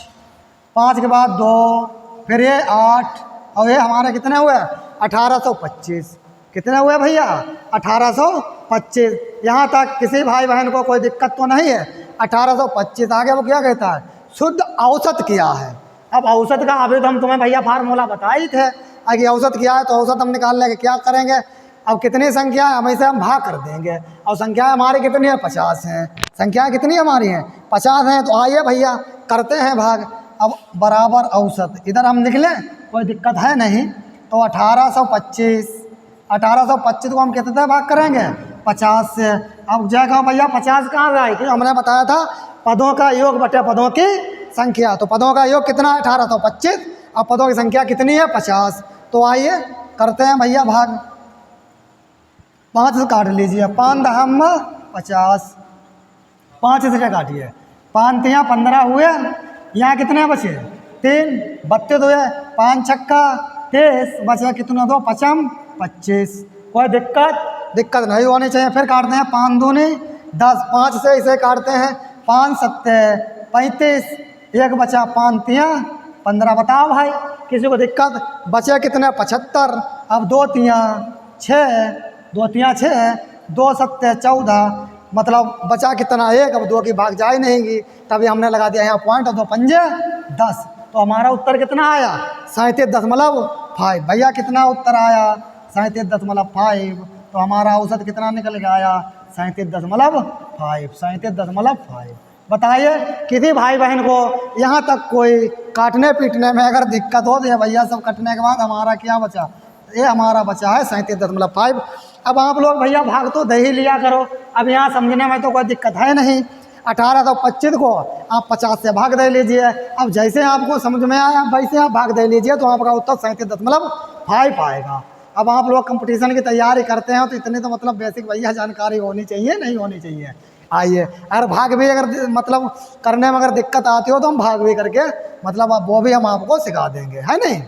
5 के बाद 2, फिर ये 8, और ये हमारे कितने हुए? 1825। कितने हुए भैया? 1825। यहाँ तक किसी भाई बहन को कोई दिक्कत तो नहीं है? 1825। आगे वो क्या कहता है? शुद्ध औसत क्या है। अब औसत का अभी तो हम तुम्हें भैया फार्मूला बताए थे कि औसत क्या है। तो औसत हम निकालने के क्या करेंगे? अब कितनी संख्या है, हम इसे हम भाग कर देंगे। और संख्या हमारी कितनी है, 50 हैं। संख्या कितनी हमारी हैं, 50 हैं। तो आइए भैया करते हैं भाग। अब बराबर औसत इधर हम लिख लें, कोई दिक्कत है नहीं। तो 1825 को हम कितने भाग करेंगे, 50 से। अब जय कहो भैया 50 कहाँ से आई थी, हमने बताया था पदों का योग बटे पदों की संख्या। तो पदों का योग कितना है, 1825। अब पदों की संख्या कितनी है, 50। तो आइए करते हैं भैया भाग। 5 से काट लीजिए, 5 दहम 50, 5 से काटिए, 5 तियाँ 15 हुए। यहाँ कितने बचे, 3, 32 हुए, 5 छक्का 23, बचे कितना, 2 पचम 25। कोई दिक्कत नहीं होनी चाहिए। फिर काटते हैं 5 दूनी 10, 5 से इसे काटते हैं, 5 सत्ते 35, एक बचा 5 तियाँ 15। बताओ भाई किसी को दिक्कत, बचे कितने, 75। अब 2 तियाँ 6, 2 तियाँ 6, 2 सत्ते 14, मतलब बचा कितना, 1। अब 2 की भाग जा ही नहींगी, तभी हमने लगा दिया यहाँ पॉइंट। 2 पंजे 10। तो हमारा उत्तर कितना आया, 37.5। भैया कितना उत्तर आया, 37.5। तो हमारा औसत कितना निकल के आया, 37.5, 37.5। बताइए किसी भाई बहन को यहाँ तक कोई काटने पीटने में अगर दिक्कत हो, तो ये भैया सब कटने के बाद हमारा क्या बचा, ये हमारा बचा है 37.5। अब आप लोग भैया भाग तो दे ही लिया करो। अब यहाँ समझने में तो कोई दिक्कत है नहीं। 1825 को आप 50 से भाग दे लीजिए। अब जैसे आपको समझ में आया वैसे आप भाग दे लीजिए, तो आपका उत्तर 37.5 आएगा। अब आप लोग कंपटीशन की तैयारी करते हैं तो इतनी तो मतलब बेसिक भैया जानकारी होनी चाहिए, नहीं होनी चाहिए। आइए, अगर भाग भी अगर मतलब करने में अगर दिक्कत आती हो तो हम भाग भी करके मतलब अब वो भी हम आपको सिखा देंगे, है नहीं।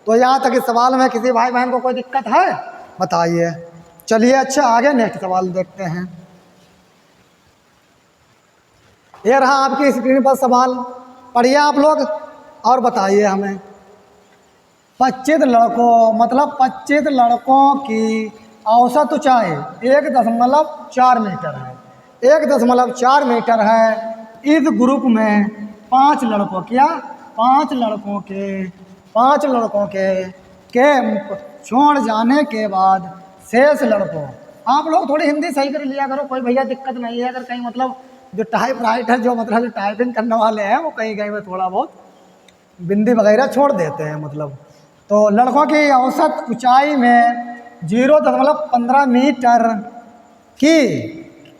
तो यहाँ तक इस सवाल में किसी भाई बहन को कोई दिक्कत है, बताइए। चलिए अच्छा आगे नेक्स्ट सवाल देखते हैं। ये रहा आपकी स्क्रीन पर सवाल, पढ़िए आप लोग और बताइए हमें। 25 लड़कों मतलब 25 लड़कों की औसत ऊंचाई 1.4 मीटर है। 1.4 मीटर है। इस ग्रुप में 5 लड़कों क्या, 5 लड़कों के कैंप छोड़ जाने के बाद शेष लड़कों, आप लोग थोड़ी हिंदी सही कर लिया करो, कोई भैया दिक्कत नहीं है। अगर कहीं मतलब जो टाइप राइटर जो मतलब टाइपिंग करने वाले हैं वो कहीं कहीं में थोड़ा बहुत बिंदी वगैरह छोड़ देते हैं मतलब। तो लड़कों की औसत ऊंचाई में 0.15 मीटर की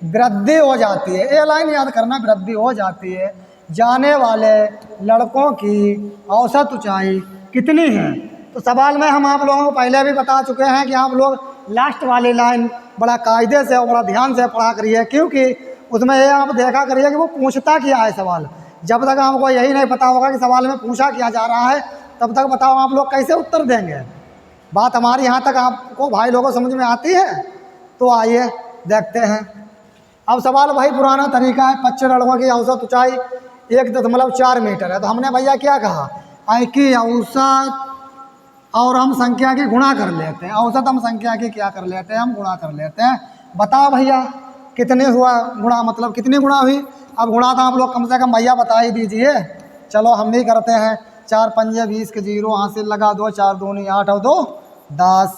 वृद्धि हो जाती है। ये लाइन याद करना, वृद्धि हो जाती है। जाने वाले लड़कों की औसत ऊंचाई कितनी है। तो सवाल में हम आप लोगों को पहले भी बता चुके हैं कि आप लोग लास्ट वाली लाइन बड़ा कायदे से और बड़ा ध्यान से पढ़ा करिए, क्योंकि उसमें ये आप देखा करिए कि वो पूछता क्या है सवाल। जब तक हमको यही नहीं पता होगा कि सवाल में पूछा क्या जा रहा है, तब तक बताओ आप लोग कैसे उत्तर देंगे। बात हमारी यहाँ तक आपको भाई लोगों को समझ में आती है। तो आइए देखते हैं। अब सवाल वही पुराना तरीका है। 25 लड़कों की औसत ऊंचाई 1.4 मीटर है। तो हमने भैया क्या कहा, आई की औसत और हम संख्या की गुणा कर लेते हैं। औसत हम संख्या की क्या कर लेते हैं, हम गुणा कर लेते हैं। बताओ भैया कितने हुआ गुणा, मतलब कितनी गुणा हुई। अब गुणा तो आप लोग कम से कम भैया बता ही दीजिए। चलो हम भी करते हैं। 4 पंजे 20 के 0 हासिल लगा दो, 4 दूनी 8 और 2 10,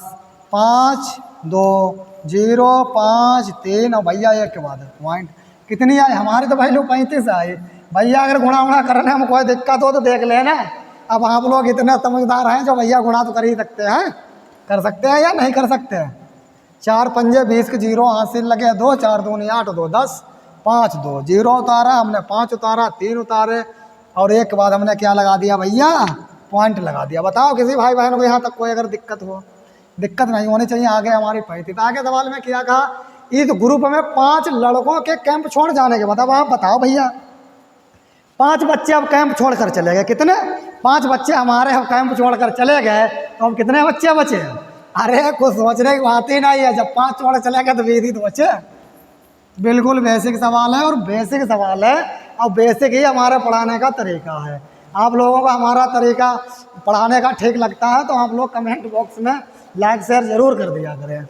5 2 0 5 3 और भैया एक के बाद पॉइंट कितनी आई हमारी, तो वैल्यू 35 आई। भैया अगर गुणा करने में कोई दिक्कत हो तो देख लेना। अब आप लोग इतने समझदार हैं जो भैया गुणा तो कर ही सकते हैं, कर सकते हैं या नहीं कर सकते हैं। 4 पंजे 20 के 0 हासिल लगे 2, 4 दूनी 8 2 10, 5 2 0 उतारा हमने, 5 उतारा, 3 उतारे और एक के बाद हमने क्या लगा दिया भैया, पॉइंट लगा दिया। बताओ किसी भाई बहन को यहाँ तक कोई अगर दिक्कत हो, दिक्कत नहीं होनी चाहिए। आगे हमारी 35 आगे सवाल में क्या कहा, इस ग्रुप में 5 लड़कों के कैंप छोड़ जाने के बताओ। आप बताओ भैया 5 बच्चे अब कैंप छोड़कर चले गए, कितने 5 बच्चे हमारे अब कैंप छोड़कर चले गए, तो हम कितने बच्चे बचे। अरे कुछ सोचने की बात ही नहीं है, जब 5 छोड़ चले गए तो 20 तो बचे। बिल्कुल बेसिक सवाल है और बेसिक सवाल है और बेसिक ही हमारे पढ़ाने का तरीका है। आप लोगों को हमारा तरीका पढ़ाने का ठीक लगता है तो आप लोग कमेंट बॉक्स में लाइक शेयर जरूर कर दिया करें।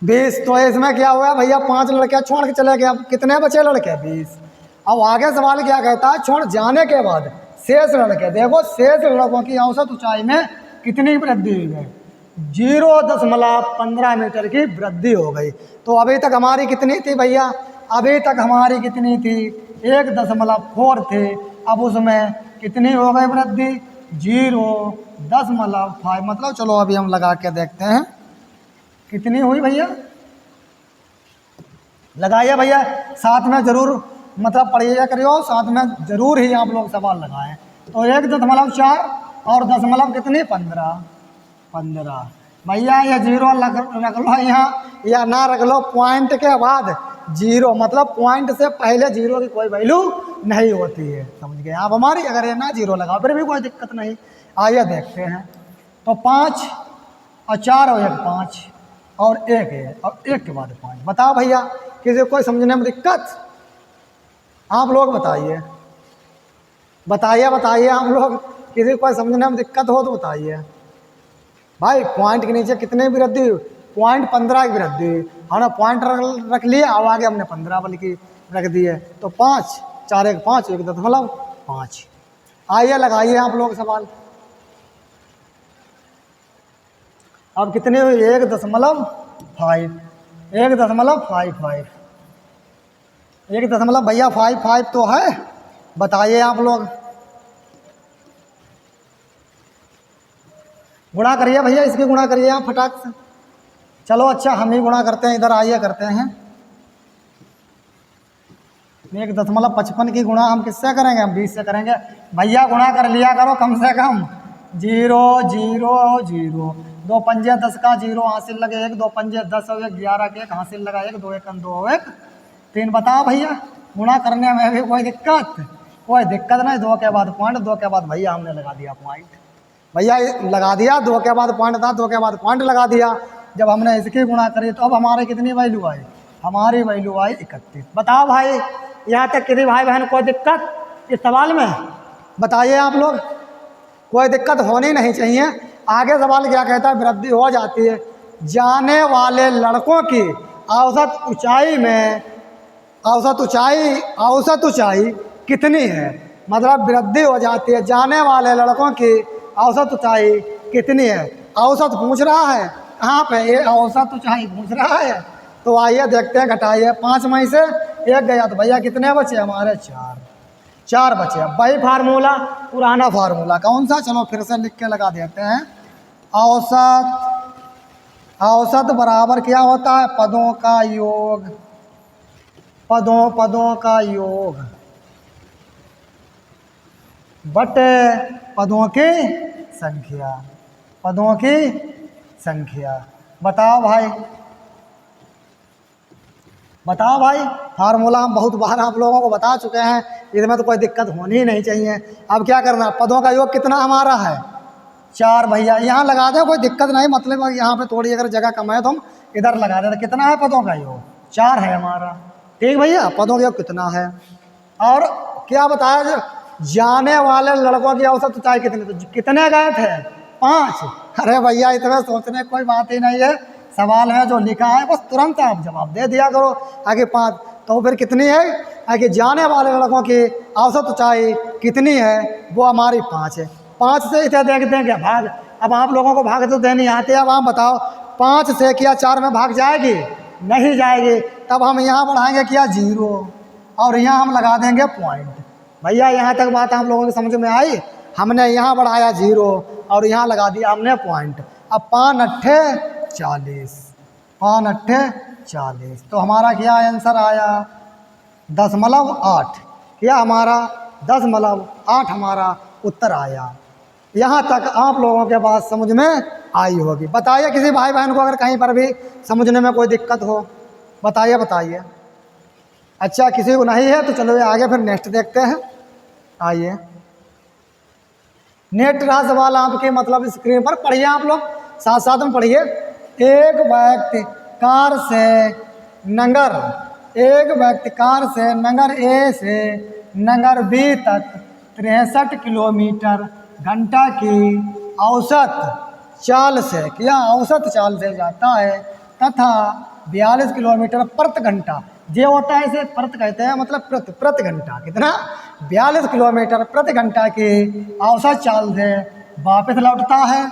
20 तो इसमें क्या हुआ भैया, 5 लड़के छोड़ के चले गए, अब कितने बचे लड़के 20। अब आगे सवाल क्या कहता है, छोड़ जाने के बाद शेष लड़के, देखो शेष लड़कों की औसत ऊंचाई में कितनी वृद्धि हुई है। 0.15 मीटर की वृद्धि हो गई। तो अभी तक हमारी कितनी थी भैया? अभी तक हमारी कितनी थी? 1.4 थे। अब उसमें कितनी हो गई वृद्धि? 0.5। मतलब चलो अभी हम लगा के देखते हैं कितनी हुई भैया। लगाइए भैया, साथ में जरूर मतलब पढ़िएगा करियो, साथ में जरूर ही आप लोग सवाल लगाएं। तो 1.4 और 10 कितनी? 15। भैया ये 0 रख लो यहाँ या ना रख लो, पॉइंट के बाद 0 मतलब पॉइंट से पहले 0 की कोई वैल्यू नहीं होती है, समझ गए आप हमारी? अगर ये ना 0 लगाओ फिर भी कोई दिक्कत नहीं। आइए देखते हैं। तो 5 और 4 और 1 5 और 1 है और 1 के बाद 5। बताओ भैया, किसी कोई समझने में दिक्कत? आप लोग बताइए, बताइए आप लोग, किसी कोई समझने में दिक्कत हो तो बताइए भाई। पॉइंट के नीचे कितने की वृद्धि? 0.15 की वृद्धि। हमने पॉइंट रख लिया और आगे हमने 15 बल्कि रख दिए। तो 5 4 1 5 1.5। आइए लगाइए आप लोग सवाल। अब कितने हुई? 1.5 1.55 1 भैया 55 तो है। बताइए आप लोग, गुणा करिए भैया, इसकी गुणा करिए आप फटाक से। चलो अच्छा हम ही गुणा करते हैं, इधर आइए करते हैं। 1.55 की गुणा हम किससे करेंगे? हम 20 से करेंगे। भैया गुणा कर लिया करो कम से कम। 0 0 0 2 पंजे 10 का 0 हासिल लगे 1, 2 पंजे 10 और 1 11 के 1 हासिल लगा 1, 2 1 2 1 3। बताओ भैया, गुणा करने में भी कोई दिक्कत? कोई दिक्कत नहीं। 2 के बाद पॉइंट, 2 के बाद भैया हमने लगा दिया पॉइंट। भैया लगा दिया, 2 के बाद पॉइंट था, 2 के बाद पॉइंट लगा दिया। जब हमने इसकी गुणा करी तो अब हमारे कितनी वैल्यू आई? हमारी वैल्यू आई 31। बताओ भाई, यहाँ तक किसी भाई बहन कोई दिक्कत इस सवाल में? बताइए आप लोग, कोई दिक्कत होनी नहीं चाहिए। आगे सवाल क्या कहता है? वृद्धि हो जाती है जाने वाले लड़कों की औसत ऊंचाई में, औसत ऊंचाई कितनी है? मतलब वृद्धि हो जाती है जाने वाले लड़कों की औसत ऊंचाई कितनी है? औसत पूछ रहा है, कहाँ पे? ये औसत ऊंचाई पूछ रहा है। तो आइए देखते हैं, घटाइए। 5 में से 1 गया तो भैया कितने बचे हमारे? 4 बचे। वही फार्मूला, पुराना फार्मूला। कौन सा? चलो फिर से लिख के लगा देते हैं। औसत बराबर क्या होता है? पदों का योग, पदों का योग बटे पदों की संख्या, पदों की संख्या। बताओ भाई, फार्मूला हम बहुत बार आप लोगों को बता चुके हैं, इसमें तो कोई दिक्कत होनी ही नहीं चाहिए। अब क्या करना? पदों का योग कितना हमारा है? 4 भैया। यहाँ लगा दें, कोई दिक्कत नहीं। मतलब यहाँ पे थोड़ी अगर जगह कम है तो हम इधर लगा दें। कितना है पदों का योग? 4 है हमारा। ठीक भैया, पदों का योग कितना है? और क्या बताया? जाने वाले लड़कों की औसत ऊंचाई कितनी? तो कितने गए थे? 5। अरे भैया इतने सोचने कोई बात ही नहीं है, सवाल है जो लिखा है बस तुरंत आप जवाब दे दिया करो। आगे 5 तो फिर कितनी है? आगे जाने वाले लड़कों की औसत ऊंचाई कितनी है? वो हमारी 5 है। 5 से इसे देखते हैं क्या भाग? अब आप लोगों को भाग तो देनी आती है। अब आप बताओ, 5 से क्या 4 में भाग जाएगी? नहीं जाएगी। तब हम यहाँ बढ़ाएंगे क्या? 0 और यहाँ हम लगा देंगे पॉइंट। भैया यहाँ तक बात आप लोगों की समझ में आई? हमने यहाँ बढ़ाया 0 और यहाँ लगा दिया हमने पॉइंट। अब 5 8 40, 5 8 40। तो हमारा क्या आंसर आया? 10.8। क्या हमारा? 10.8 हमारा उत्तर आया। यहाँ तक आप लोगों के पास समझ में आई होगी। बताइए किसी भाई बहन को अगर कहीं पर भी समझने में कोई दिक्कत हो, बताइए। अच्छा किसी को नहीं है तो चलो आगे फिर नेक्स्ट देखते हैं। आइए, नेक्स्ट रहा सवाल आपके मतलब स्क्रीन पर पढ़िए आप लोग, साथ साथ में पढ़िए। एक व्यक्ति कार से नगर ए से नगर बी तक 63 किलोमीटर घंटा की औसत चाल से जाता है तथा 42 किलोमीटर प्रति घंटा, ये होता है इसे प्रति कहते हैं, मतलब प्रति घंटा कितना? 42 किलोमीटर प्रति घंटा की औसत चाल से वापस लौटता है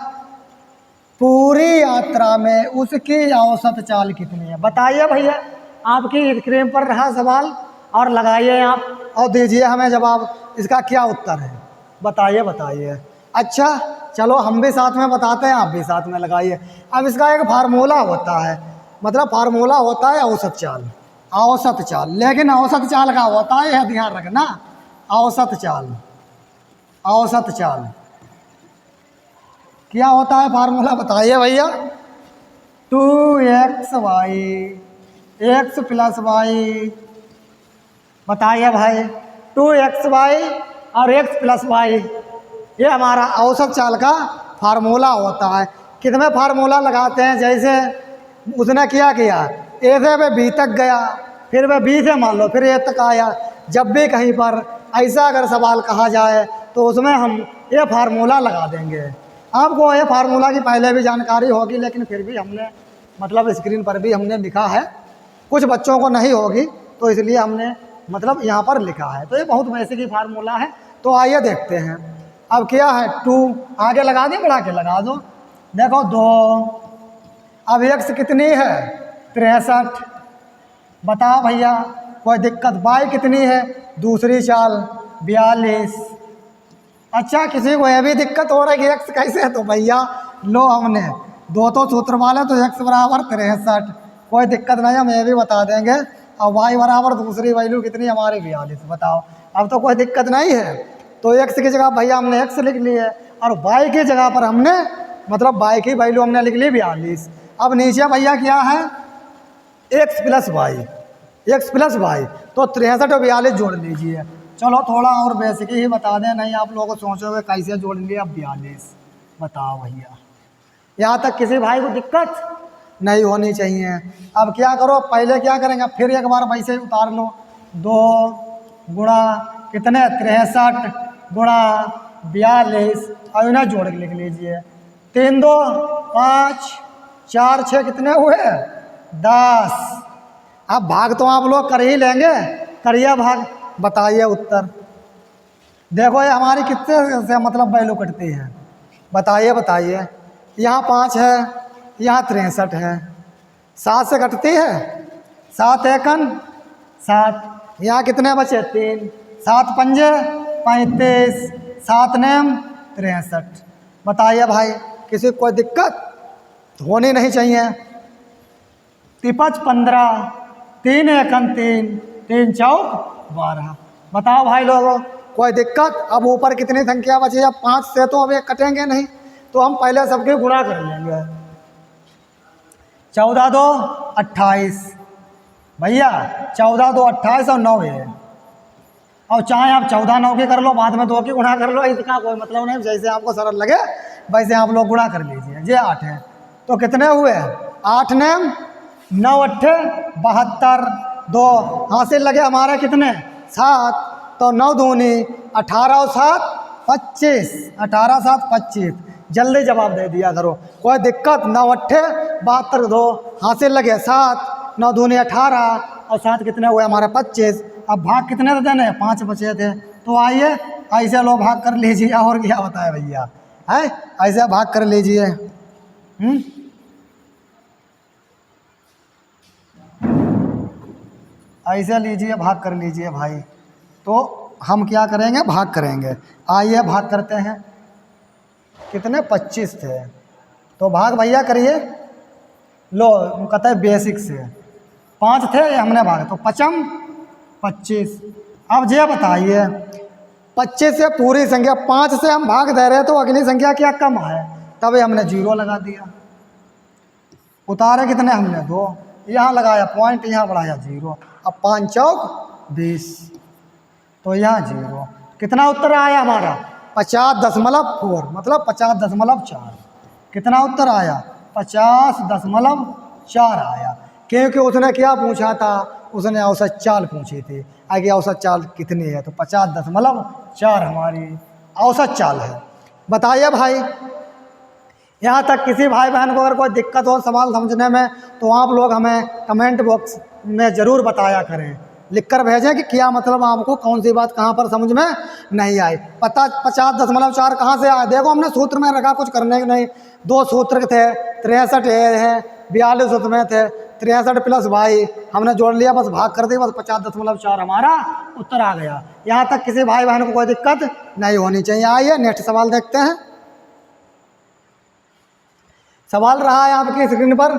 पूरी यात्रा में उसकी औसत चाल कितनी है? बताइए भैया, आपकी स्क्रीन पर रहा सवाल और लगाइए आप और दीजिए हमें जवाब, इसका क्या उत्तर है? बताइए बताइए। अच्छा चलो हम भी साथ में बताते हैं, आप भी साथ में लगाइए। अब इसका एक फार्मूला होता है, मतलब फार्मूला होता है औसत चाल, औसत चाल। लेकिन औसत चाल का होता है, यह ध्यान रखना, औसत चाल, औसत चाल क्या होता है? फार्मूला बताइए भैया। 2xy x प्लस वाई, बताइए भाई। 2xy और x प्लस वाई, ये हमारा औसत चाल का फार्मूला होता है। कितने फार्मूला लगाते हैं? जैसे उसने क्या किया, ए से वह बी तक गया, फिर वह बी से मान लो फिर ए तक आया। जब भी कहीं पर ऐसा अगर सवाल कहा जाए तो उसमें हम ये फार्मूला लगा देंगे। आपको ये फार्मूला की पहले भी जानकारी होगी, लेकिन फिर भी हमने मतलब स्क्रीन पर भी हमने लिखा है, कुछ बच्चों को नहीं होगी तो इसलिए हमने मतलब यहाँ पर लिखा है। तो ये बहुत बेसिक ही फार्मूला है। तो आइए देखते हैं। अब क्या है, 2 आगे लगा दें, बढ़ा के लगा दो। देखो 2, अब x कितनी है? 63। बताओ भैया, कोई दिक्कत? y कितनी है? दूसरी चाल 42। अच्छा किसी को यह भी दिक्कत हो रही है कि x कैसे है? तो भैया लो, हमने 2 तो सूत्र वाले, तो x बराबर 63। कोई दिक्कत नहीं, हम ये भी बता देंगे। और y बराबर दूसरी वैल्यू कितनी हमारी? 42। बताओ, अब तो कोई दिक्कत नहीं है। तो x की जगह भैया हमने x लिख ली है, और y की जगह पर हमने मतलब y की वैल्यू हमने लिख ली 42। अब नीचे भैया क्या है? x plus y, x plus y, तो 63 और 42 जोड़ लीजिए। चलो थोड़ा और बेसिक ही बता दें, नहीं आप लोगों को सोचोगे कैसे जोड़ लिया 42। बताओ भैया, यहाँ तक किसी भाई को दिक्कत नहीं होनी चाहिए। अब क्या करो, पहले क्या करेंगे, फिर एक बार वैसे ही उतार लो। 2 गुणा कितने? 63 गुणा 42, और इन्हें जोड़ के लिख लीजिए। 3 2 5 4 6 कितने हुए? 10। अब भाग तो आप लोग कर ही लेंगे, करिए भाग, बताइए उत्तर। देखो ये हमारी कितने से मतलब वैल्यू कटती है? बताइए बताइए। यहाँ 5 है, यहाँ 63 है, 7 से कटती है। 7 एकन 7, यहाँ कितने बचे? 3। 7 पंजे 35, 7 नेम 63। बताइए भाई, किसी को कोई दिक्कत होनी नहीं चाहिए। 5 15, 3 एकन 3, 3 चौक 12। बताओ भाई लोगों, कोई दिक्कत? अब ऊपर कितनी संख्या बची है? 5 से तो अब ये कटेंगे नहीं, तो हम पहले सबके गुणा कर लेंगे। 14 2 28 भैया, 14 2 28 और 9 है। और चाहे आप 14 9 की कर लो, बाद में 2 की गुणा कर लो, इसका कोई मतलब नहीं। जैसे आपको सरल लगे वैसे आप लोग गुणा कर लीजिए। ये 8 है, तो कितने हुए? 8 नेम 9 8 72। 2 हासिल लगे हमारे कितने? 7। तो 9 दूनी 18 और 7 25, 18 7 25। जल्दी जवाब दे दिया करो, कोई दिक्कत? 9 8 72। 2 हासिल लगे 7, 9 दूनी 18 और 7 कितने हुए हमारे? 25। अब भाग कितने थे देने? 5 बचे थे। तो आइए ऐसे लो भाग कर लीजिए, और क्या होता है भैया, है ऐसे भाग कर लीजिए। ऐसे लीजिए, भाग कर लीजिए भाई। तो हम क्या करेंगे? भाग करेंगे। आइए भाग करते हैं। कितने? 25 थे, तो भाग भैया करिए। लो कहते हैं बेसिक से 5 थे, हमने भाग, तो 5 25। अब ये बताइए, 25 से पूरी संख्या 5 से हम भाग दे रहे हैं, तो अगली संख्या क्या कम है? तभी हमने 0 लगा दिया। उतारे कितने हमने? 2, यहाँ लगाया पॉइंट, यहाँ बढ़ाया 0। अब 5 चौक 20, तो यहाँ 0। कितना उत्तर आया हमारा? 50.4, मतलब 50.4। कितना उत्तर आया? 50.4 आया। क्योंकि उसने क्या पूछा था? उसने औसत चाल पूछी थी। आगे औसत चाल कितनी है? तो 50.4 हमारी औसत चाल है। बताइए भाई, यहाँ तक किसी भाई बहन को अगर कोई दिक्कत हो सवाल समझने में, तो आप लोग हमें कमेंट बॉक्स में ज़रूर बताया करें। लिख कर भेजें कि क्या मतलब आपको कौन सी बात कहाँ पर समझ में नहीं आई। पता 50.4 कहाँ से आया? देखो हमने सूत्र में रखा, कुछ करने के नहीं। 2 सूत्र थे, 63 है, 42 उसमें थे, 63 प्लस भाई हमने जोड़ लिया, बस भाग कर दिया, बस 50.4 हमारा उत्तर आ गया। यहाँ तक किसी भाई बहन को कोई दिक्कत नहीं होनी चाहिए। आइए नेक्स्ट सवाल देखते हैं। सवाल रहा है आपकी स्क्रीन पर,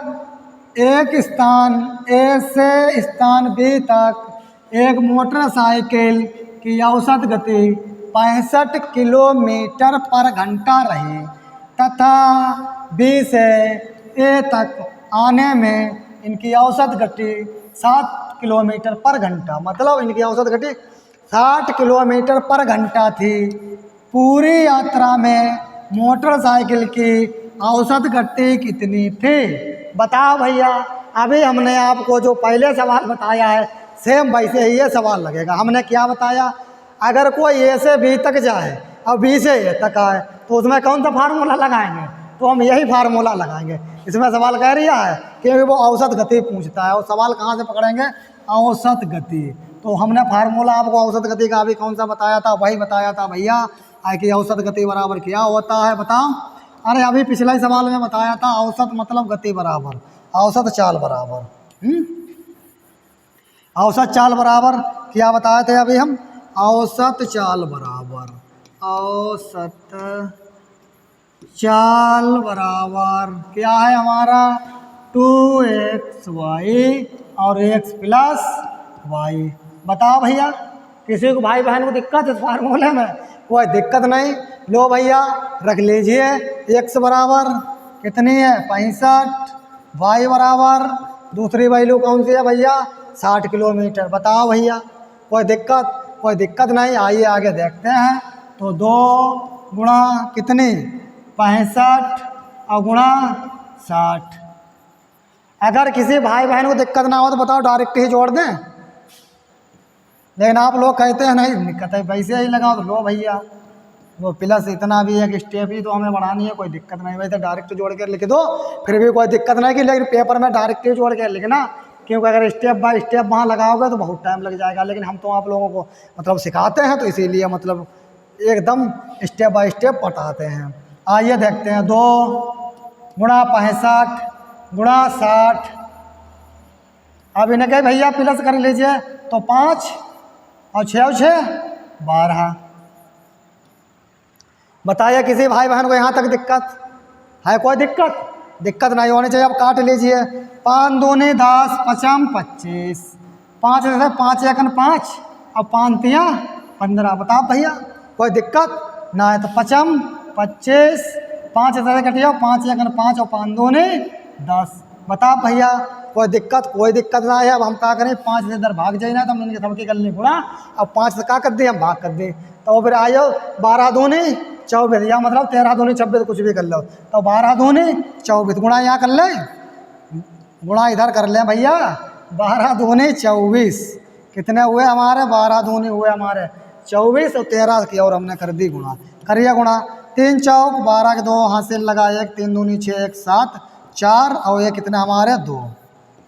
एक स्थान ए से स्थान बी तक एक मोटरसाइकिल की औसत गति 65 किलोमीटर पर घंटा रही तथा बी से ए तक आने में इनकी औसत गति 7 किलोमीटर पर घंटा, मतलब इनकी औसत गति 60 किलोमीटर पर घंटा थी। पूरी यात्रा में मोटरसाइकिल की औसत गति कितनी थी? बताओ भैया। अभी हमने आपको जो पहले सवाल बताया है सेम वैसे ही ये सवाल लगेगा। हमने क्या बताया, अगर कोई ए से बी तक जाए और बी से ए तक आए तो उसमें कौन सा फार्मूला लगाएंगे? तो हम यही फार्मूला लगाएंगे। इसमें सवाल कह रहा है कि वो औसत गति पूछता है, और सवाल कहाँ से पकड़ेंगे? औसत गति। तो हमने फार्मूला आपको औसत गति का अभी कौन सा बताया था? वही बताया था भैया कि औसत गति बराबर क्या होता है, बताओ। अरे अभी पिछले सवाल में बताया था, औसत मतलब गति बराबर औसत चाल बराबर। औसत चाल बराबर क्या बताए थे अभी हम? औसत चाल बराबर, औसत चाल बराबर क्या है हमारा? 2xy और x प्लस वाई। बताओ भैया, किसी को भाई बहन को दिक्कत है फार्मूले में? कोई दिक्कत नहीं। लो भैया रख लीजिए, x बराबर कितनी है? 65, y बराबर दूसरी वैल्यू कौन सी है भैया? 60 किलोमीटर। बताओ भैया, कोई दिक्कत? कोई दिक्कत नहीं। आइए आगे देखते हैं। तो 2 गुणा कितनी? 65 और गुणा 60। अगर किसी भाई बहन को दिक्कत ना हो तो बताओ डायरेक्ट ही जोड़ दें, लेकिन आप लोग कहते हैं नहीं दिक्कत है वैसे ही लगाओ। तो लो भैया, वो प्लस इतना भी एक स्टेप ही तो हमें बढ़ानी है, कोई दिक्कत नहीं। वैसे डायरेक्ट जोड़ कर लिख दो, फिर भी कोई दिक्कत नहीं कि, लेकिन पेपर में डायरेक्ट ही जोड़ कर लिखना, क्योंकि अगर स्टेप बाय स्टेप वहाँ लगाओगे तो बहुत टाइम लग जाएगा। लेकिन हम तो आप लोगों को मतलब सिखाते हैं, तो इसीलिए मतलब एकदम स्टेप बाय स्टेप बताते हैं। आइए देखते हैं। 2 गुणा 65 गुणा 60। अब इन्हें कहे भैया प्लस कर लीजिए, तो 5 और 6 और 6 12। बताइए किसी भाई बहन को यहाँ तक दिक्कत है? कोई दिक्कत? दिक्कत नहीं होनी चाहिए। अब काट लीजिए। 5 दूनी 10, 5 25, 5 से 5 एकन 5 और 5 तिया 15। बताओ भैया, कोई दिक्कत ना है? तो 5 25, 5 से कटिया 5 एकन 5 और 5 दूनी 10। बताओ भैया, कोई दिक्कत? कोई दिक्कत ना है। अब हम क्या करें? 5 से इधर भाग जाए ना, तो हमने सबकी गलनी गुणा, अब 5 से क्या कर दिए? हम भाग कर दिए। तो फिर आयो 12 दूनी 24, या मतलब 13 दूनी 26, कुछ भी कर लो। तो 12 दूनी 24 गुणा यहाँ कर ले, गुणा इधर कर ले भैया। 12 दूनी 24 कितने हुए हमारे? 12 दूनी हुए हमारे 24 और 13 की और हमने कर दी गुणा। करिए गुणा। 3 चौक 12 के 2 हासिल लगा 1, 3 दूनी 6, 1 7 4 और ये कितने हमारे? 2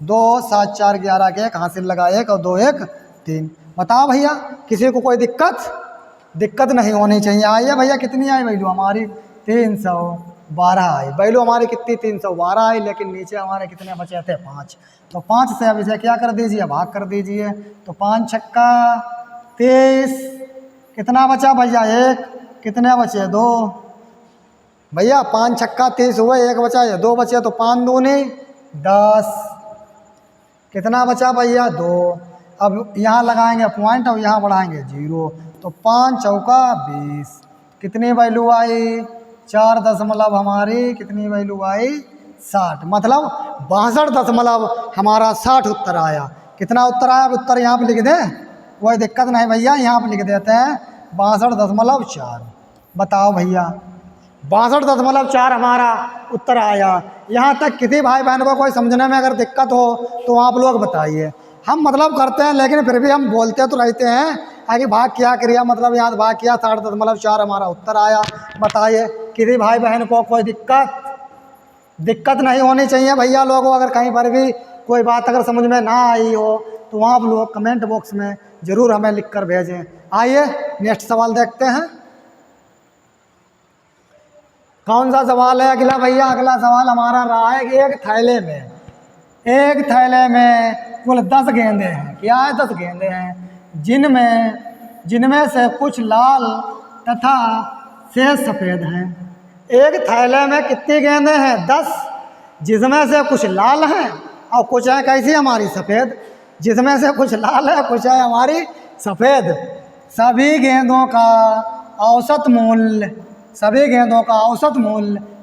2 7 4 11 के 1 हासिल लगा 1 और 2 1 3। बताओ भैया, किसी को कोई दिक्कत? दिक्कत नहीं होनी चाहिए। आइए भैया, कितनी आई वैल्यू हमारी? 312 आई वैल्यू हमारी। कितनी? 312 आई। लेकिन नीचे हमारे कितने बचे थे? 5। तो 5 से अब इसे क्या कर दीजिए? भाग कर दीजिए। तो 5 छक्का 23, कितना बचा भैया? 1। कितने बचे? 2 भैया। 5 छक्का 30 हुए, 1 बचा, ये 2 बचे। तो 5 दूनी 10, कितना बचा भैया? 2। अब यहाँ लगाएंगे पॉइंट और यहाँ बढ़ाएंगे 0। तो 5 चौका 20, कितनी वैल्यू आई? 4 दशमलव हमारी कितनी वैल्यू आई? 60। मतलब 62 दशमलव हमारा 60 उत्तर आया। कितना उत्तर आया? उत्तर यहाँ पे लिख दें, कोई दिक्कत नहीं भैया, यहाँ पे लिख देते हैं 62.4। बताओ भैया, 62.4 हमारा उत्तर आया। यहाँ तक किसी भाई बहन को कोई समझने में अगर दिक्कत हो तो आप लोग बताइए। हम मतलब करते हैं, लेकिन फिर भी हम बोलते तो रहते हैं आगे भाग क्या क्रिया, मतलब यहाँ भाग किया 60.4 हमारा उत्तर आया। बताइए किसी भाई बहन को कोई दिक्कत नहीं होनी चाहिए भैया। लोगों अगर कहीं पर भी कोई बात अगर समझ में ना आई हो तो आप लोग कमेंट बॉक्स में ज़रूर हमें लिख कर भेजें। आइए नेक्स्ट सवाल देखते हैं। कौन सा सवाल है अगला भैया? अगला सवाल हमारा रहा है कि एक थैले में कुल 10 गेंदे हैं। क्या है? 10 गेंदे हैं, जिनमें से कुछ लाल तथा शेष सफ़ेद हैं। एक थैले में कितनी गेंदें हैं? 10, जिसमें से कुछ लाल हैं और कुछ है कैसी हमारी सफ़ेद। जिसमें से कुछ लाल है, कुछ है हमारी सफ़ेद। सभी गेंदों का औसत मूल्य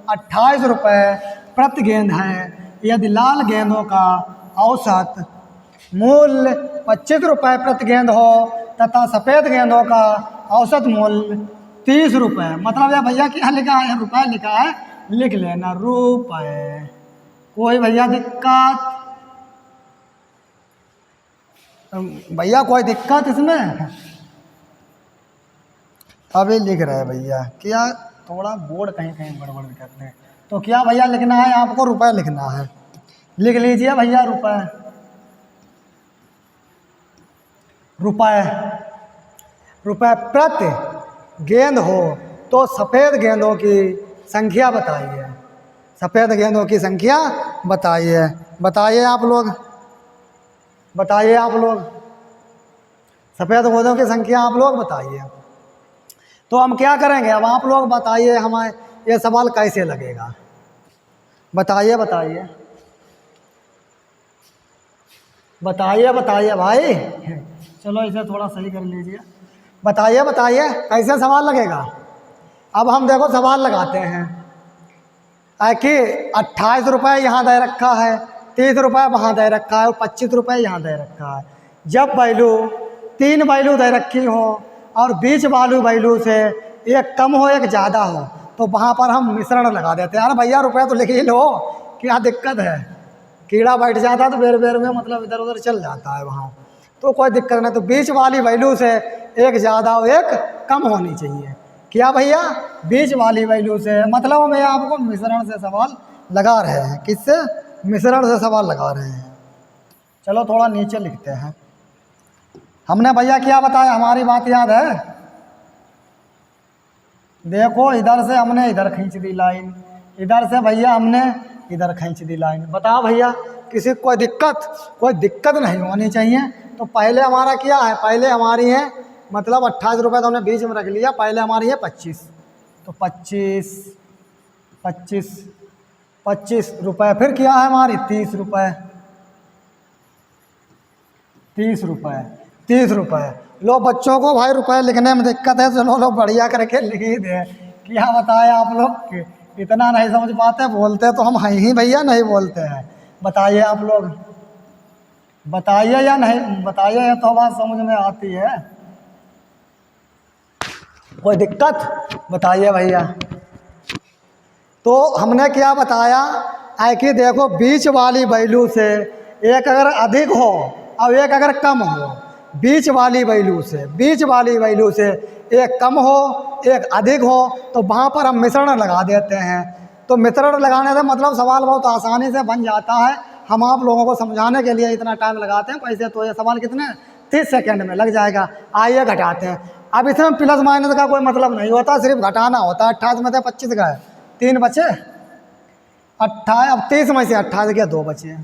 28 रुपये प्रति गेंद है। यदि लाल गेंदों का औसत मूल्य 25 रुपये प्रति गेंद हो तथा सफ़ेद गेंदों का औसत मूल्य 30 रुपये। मतलब ये भैया क्या लिखा है? रुपये लिखा है, लिख लेना रुपये। कोई भैया दिक्कत? भैया कोई दिक्कत इसमें? अभी लिख रहे हैं भैया, क्या थोड़ा बोर्ड कहीं कहीं गड़बड़ करते हैं। तो क्या भैया लिखना है आपको? रुपये लिखना है। लिख लीजिए भैया रुपये प्रति गेंद हो तो सफ़ेद गेंदों की संख्या बताइए। सफ़ेद गेंदों की संख्या बताइए। बताइए आप लोग सफ़ेद गेंदों की संख्या आप लोग बताइए। तो हम क्या करेंगे अब? आप लोग बताइए हमें ये सवाल कैसे लगेगा। बताइए भाई। चलो इसे थोड़ा सही कर लीजिए। बताइए कैसे सवाल लगेगा। अब हम देखो सवाल लगाते हैं कि 28 रुपये यहाँ दे रखा है, 30 रुपये वहाँ दे रखा है और 25 रुपये यहाँ दे रखा है। जब तीन वैल्यू दे रखी हो और बीच वाली वैल्यू से एक कम हो एक ज़्यादा हो तो वहाँ पर हम मिश्रण लगा देते हैं। यार भैया रुपया तो लिख ही लो, क्या दिक्कत है? कीड़ा बैठ जाता है तो बेर में मतलब इधर उधर चल जाता है वहाँ, तो कोई दिक्कत नहीं। तो बीच वाली वैल्यू से एक ज़्यादा और एक कम होनी चाहिए। क्या भैया? बीच वाली वैल्यू से, मतलब मैं आपको मिश्रण से सवाल लगा रहे हैं। किससे? मिश्रण से सवाल लगा रहे हैं। चलो थोड़ा नीचे लिखते हैं। हमने भैया क्या बताया? हमारी बात याद है? देखो इधर से हमने इधर खींच दी लाइन, इधर से भैया हमने इधर खींच दी लाइन। बताओ भैया किसी को कोई दिक्कत नहीं होनी चाहिए। तो पहले हमारा क्या है? पहले हमारी है मतलब 28 रुपये तो हमने बीच में रख लिया। पहले हमारी है 25, तो 25 रुपये। फिर क्या है हमारी? 30 रुपये। लो बच्चों को भाई रुपए लिखने में दिक्कत है, चलो लोग बढ़िया करके लिख ही दे। क्या बताए आप लोग? इतना नहीं समझ पाते, बोलते तो हम हैं ही भैया, नहीं बोलते हैं। बताइए आप लोग, बताइए या नहीं बताइए, तो बात समझ में आती है। कोई दिक्कत? बताइए भैया। तो हमने क्या बताया है कि देखो बीच वाली वैल्यू से एक अगर अधिक हो और एक अगर कम हो, बीच वाली वैल्यू से एक कम हो एक अधिक हो तो वहाँ पर हम मिश्रण लगा देते हैं। तो मिश्रण लगाने से मतलब सवाल बहुत आसानी से बन जाता है। हम आप लोगों को समझाने के लिए इतना टाइम लगाते हैं, वैसे तो ये सवाल कितने 30 सेकंड में लग जाएगा। आइए घटाते हैं। अब इसमें प्लस माइनस का कोई मतलब नहीं होता, सिर्फ घटाना होता है। 28 में से 25 गए, 3 बचे, 28। अब 30 में से 28 गया, 2 बचे।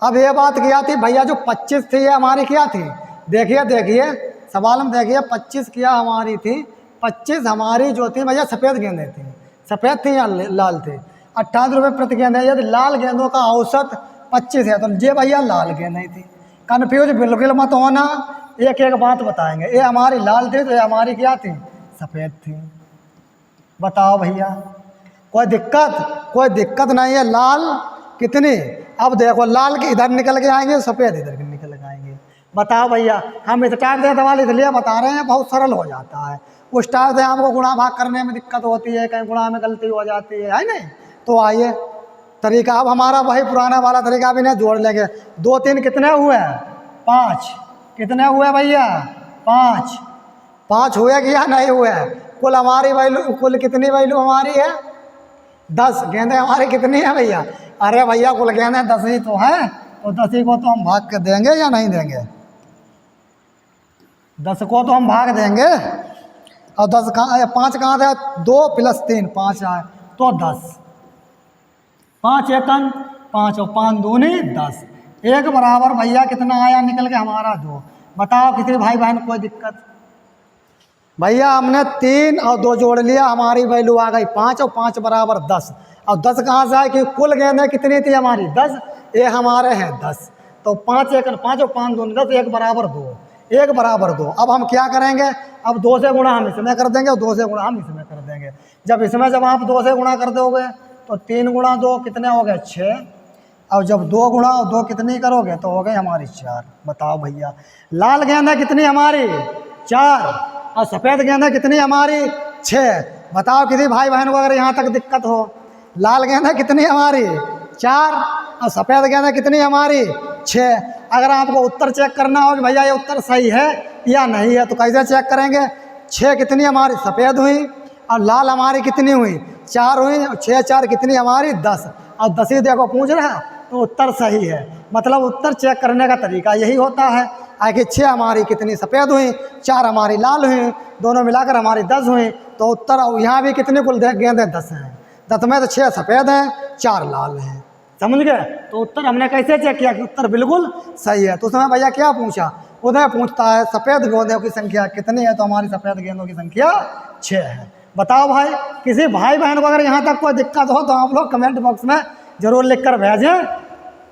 अब ये बात क्या थी भैया, जो 25 थी ये हमारी क्या थी? देखिए सवाल में देखिए, 25 क्या हमारी थी? 25 हमारी जो थी भैया सफ़ेद गेंदें थी। सफ़ेद थी या लाल थी? 28 रुपये प्रति गेंद है। यदि लाल गेंदों का औसत 25 है तो ये भैया लाल गेंदें थी। कन्फ्यूज बिल्कुल मत होना, एक एक बात बताएंगे। ये हमारी लाल थी तो ये हमारी क्या थी? सफ़ेद थी। बताओ भैया कोई दिक्कत नहीं है। लाल कितनी? अब देखो लाल के इधर निकल के आएंगे, सफ़ेद इधर के निकल के आएंगे। बताओ भैया, हम इस टाइप से सवाल इसलिए बता रहे हैं, बहुत सरल हो जाता है। उस टाइप से आपको गुणा भाग करने में दिक्कत होती है, कहीं गुणा में गलती हो जाती है नहीं? तो आइए तरीका, अब हमारा वही पुराना वाला तरीका भी नहीं, जोड़ लेंगे। 2 3 कितने हुए? 5। कितने हुए भैया? 5 हुए कि या नहीं हुए? कुल हमारी वैल्यू, कुल कितनी वैल्यू हमारी है? 10 गेंदें हमारी कितनी है भैया? अरे भैया कुल गेंदें 10 ही तो हैं, तो 10 को तो हम भाग के देंगे या नहीं देंगे? 10 को तो हम भाग देंगे। और 10 कहाँ, 5 कहाँ था? 2 + 3 5 आए तो 10। 5 एकन 5 और 5 दूनी 10। 1 बराबर भैया कितना आया निकल के हमारा? 2। बताओ किसी भाई बहन कोई दिक्कत? भैया हमने 3 और 2 जोड़ लिया, हमारी वैल्यू आ गई 5 और 5 बराबर 10। अब 10 कहाँ से आए कि कुल गेंदें कितनी थी हमारी? 10। ये हमारे हैं 10। तो 5 एकड़ 5 और 5 दूनी 10, 1 बराबर 2। 1 बराबर 2। अब हम क्या करेंगे? अब 2 से गुणा हम इसमें कर देंगे और 2 से गुणा हम इसमें कर देंगे। जब आप 2 से गुणा कर दोगे तो 3 × 2 कितने हो गए? 6। और जब 2 गुणा और 2 कितनी करोगे तो हो गई हमारी 4। बताओ भैया, लाल गेंदें कितनी हमारी? 4। और सफ़ेद गेंदें कितनी हमारी? 6। बताओ किसी भाई बहन को अगर यहाँ तक दिक्कत हो, लाल गेंदें कितनी हमारी? 4। और सफ़ेद गेंदें कितनी हमारी? 6। अगर आपको उत्तर चेक करना हो कि भैया ये उत्तर सही है या नहीं है, तो कैसे चेक करेंगे? 6 कितनी हमारी सफ़ेद हुई और लाल हमारी कितनी हुई? 4 हुई। और 6 4 कितनी हमारी? 10। और 10 ही देखो पूछ रहा है तो उत्तर सही है। मतलब उत्तर चेक करने का तरीका यही होता है। आगे 6 हमारी कितनी सफ़ेद हुई, 4 हमारी लाल हुई, दोनों मिलाकर हमारी 10 हुई। तो उत्तर यहाँ भी कितने कुल गेंदें? 10 हैं। 10 में तो 6 सफ़ेद हैं, 4 लाल हैं। समझ गए? तो उत्तर हमने कैसे चेक किया कि उत्तर बिल्कुल सही है। तो उसमें भैया क्या पूछा? उधर पूछता है सफ़ेद गेंदों की संख्या कितनी है, तो हमारी सफ़ेद गेंदों की संख्या 6 है। बताओ भाई, किसी भाई बहन को अगर यहाँ तक कोई दिक्कत हो तो आप लोग कमेंट बॉक्स में ज़रूर लिख कर भेजें,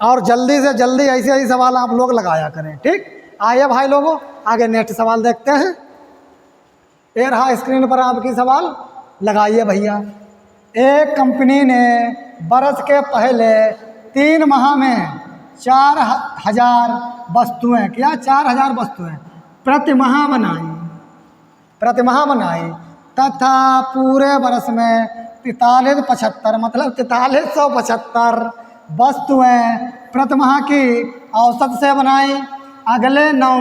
और जल्दी से जल्दी ऐसे ही सवाल आप लोग लगाया करें। ठीक, आइए भाई लोगों, आगे नेक्स्ट सवाल देखते हैं। ये रहा स्क्रीन पर आपकी सवाल, लगाइए भैया। एक कंपनी ने बरस के पहले 3 माह में 4000 वस्तुएं, क्या 4000 वस्तुएं प्रति माह बनाई तथा पूरे बरस में 4375 मतलब 4375 वस्तुएं प्रति माह की औसत से बनाई। अगले 9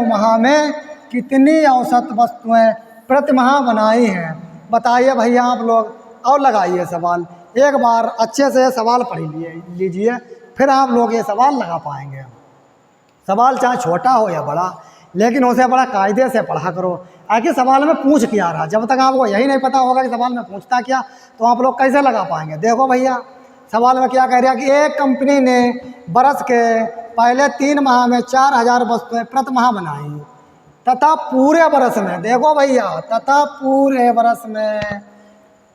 माह में कितनी औसत वस्तुएं प्रति माह बनाई हैं? बताइए भैया आप लोग, और लगाइए सवाल। एक बार अच्छे से सवाल पढ़ लीजिए, फिर आप लोग ये सवाल लगा पाएंगे। सवाल चाहे छोटा हो या बड़ा, लेकिन उसे बड़ा कायदे से पढ़ा करो। आखिर सवाल में पूछ क्या रहा, जब तक आपको यही नहीं पता होगा कि सवाल में पूछता क्या, तो आप लोग कैसे लगा पाएंगे? देखो भैया, सवाल में क्या कह रहा है कि एक कंपनी ने बरस के पहले 3 माह में 4000 वस्तुएं प्रति माह बनाई तथा पूरे बरस में, देखो भैया, तथा पूरे बरस में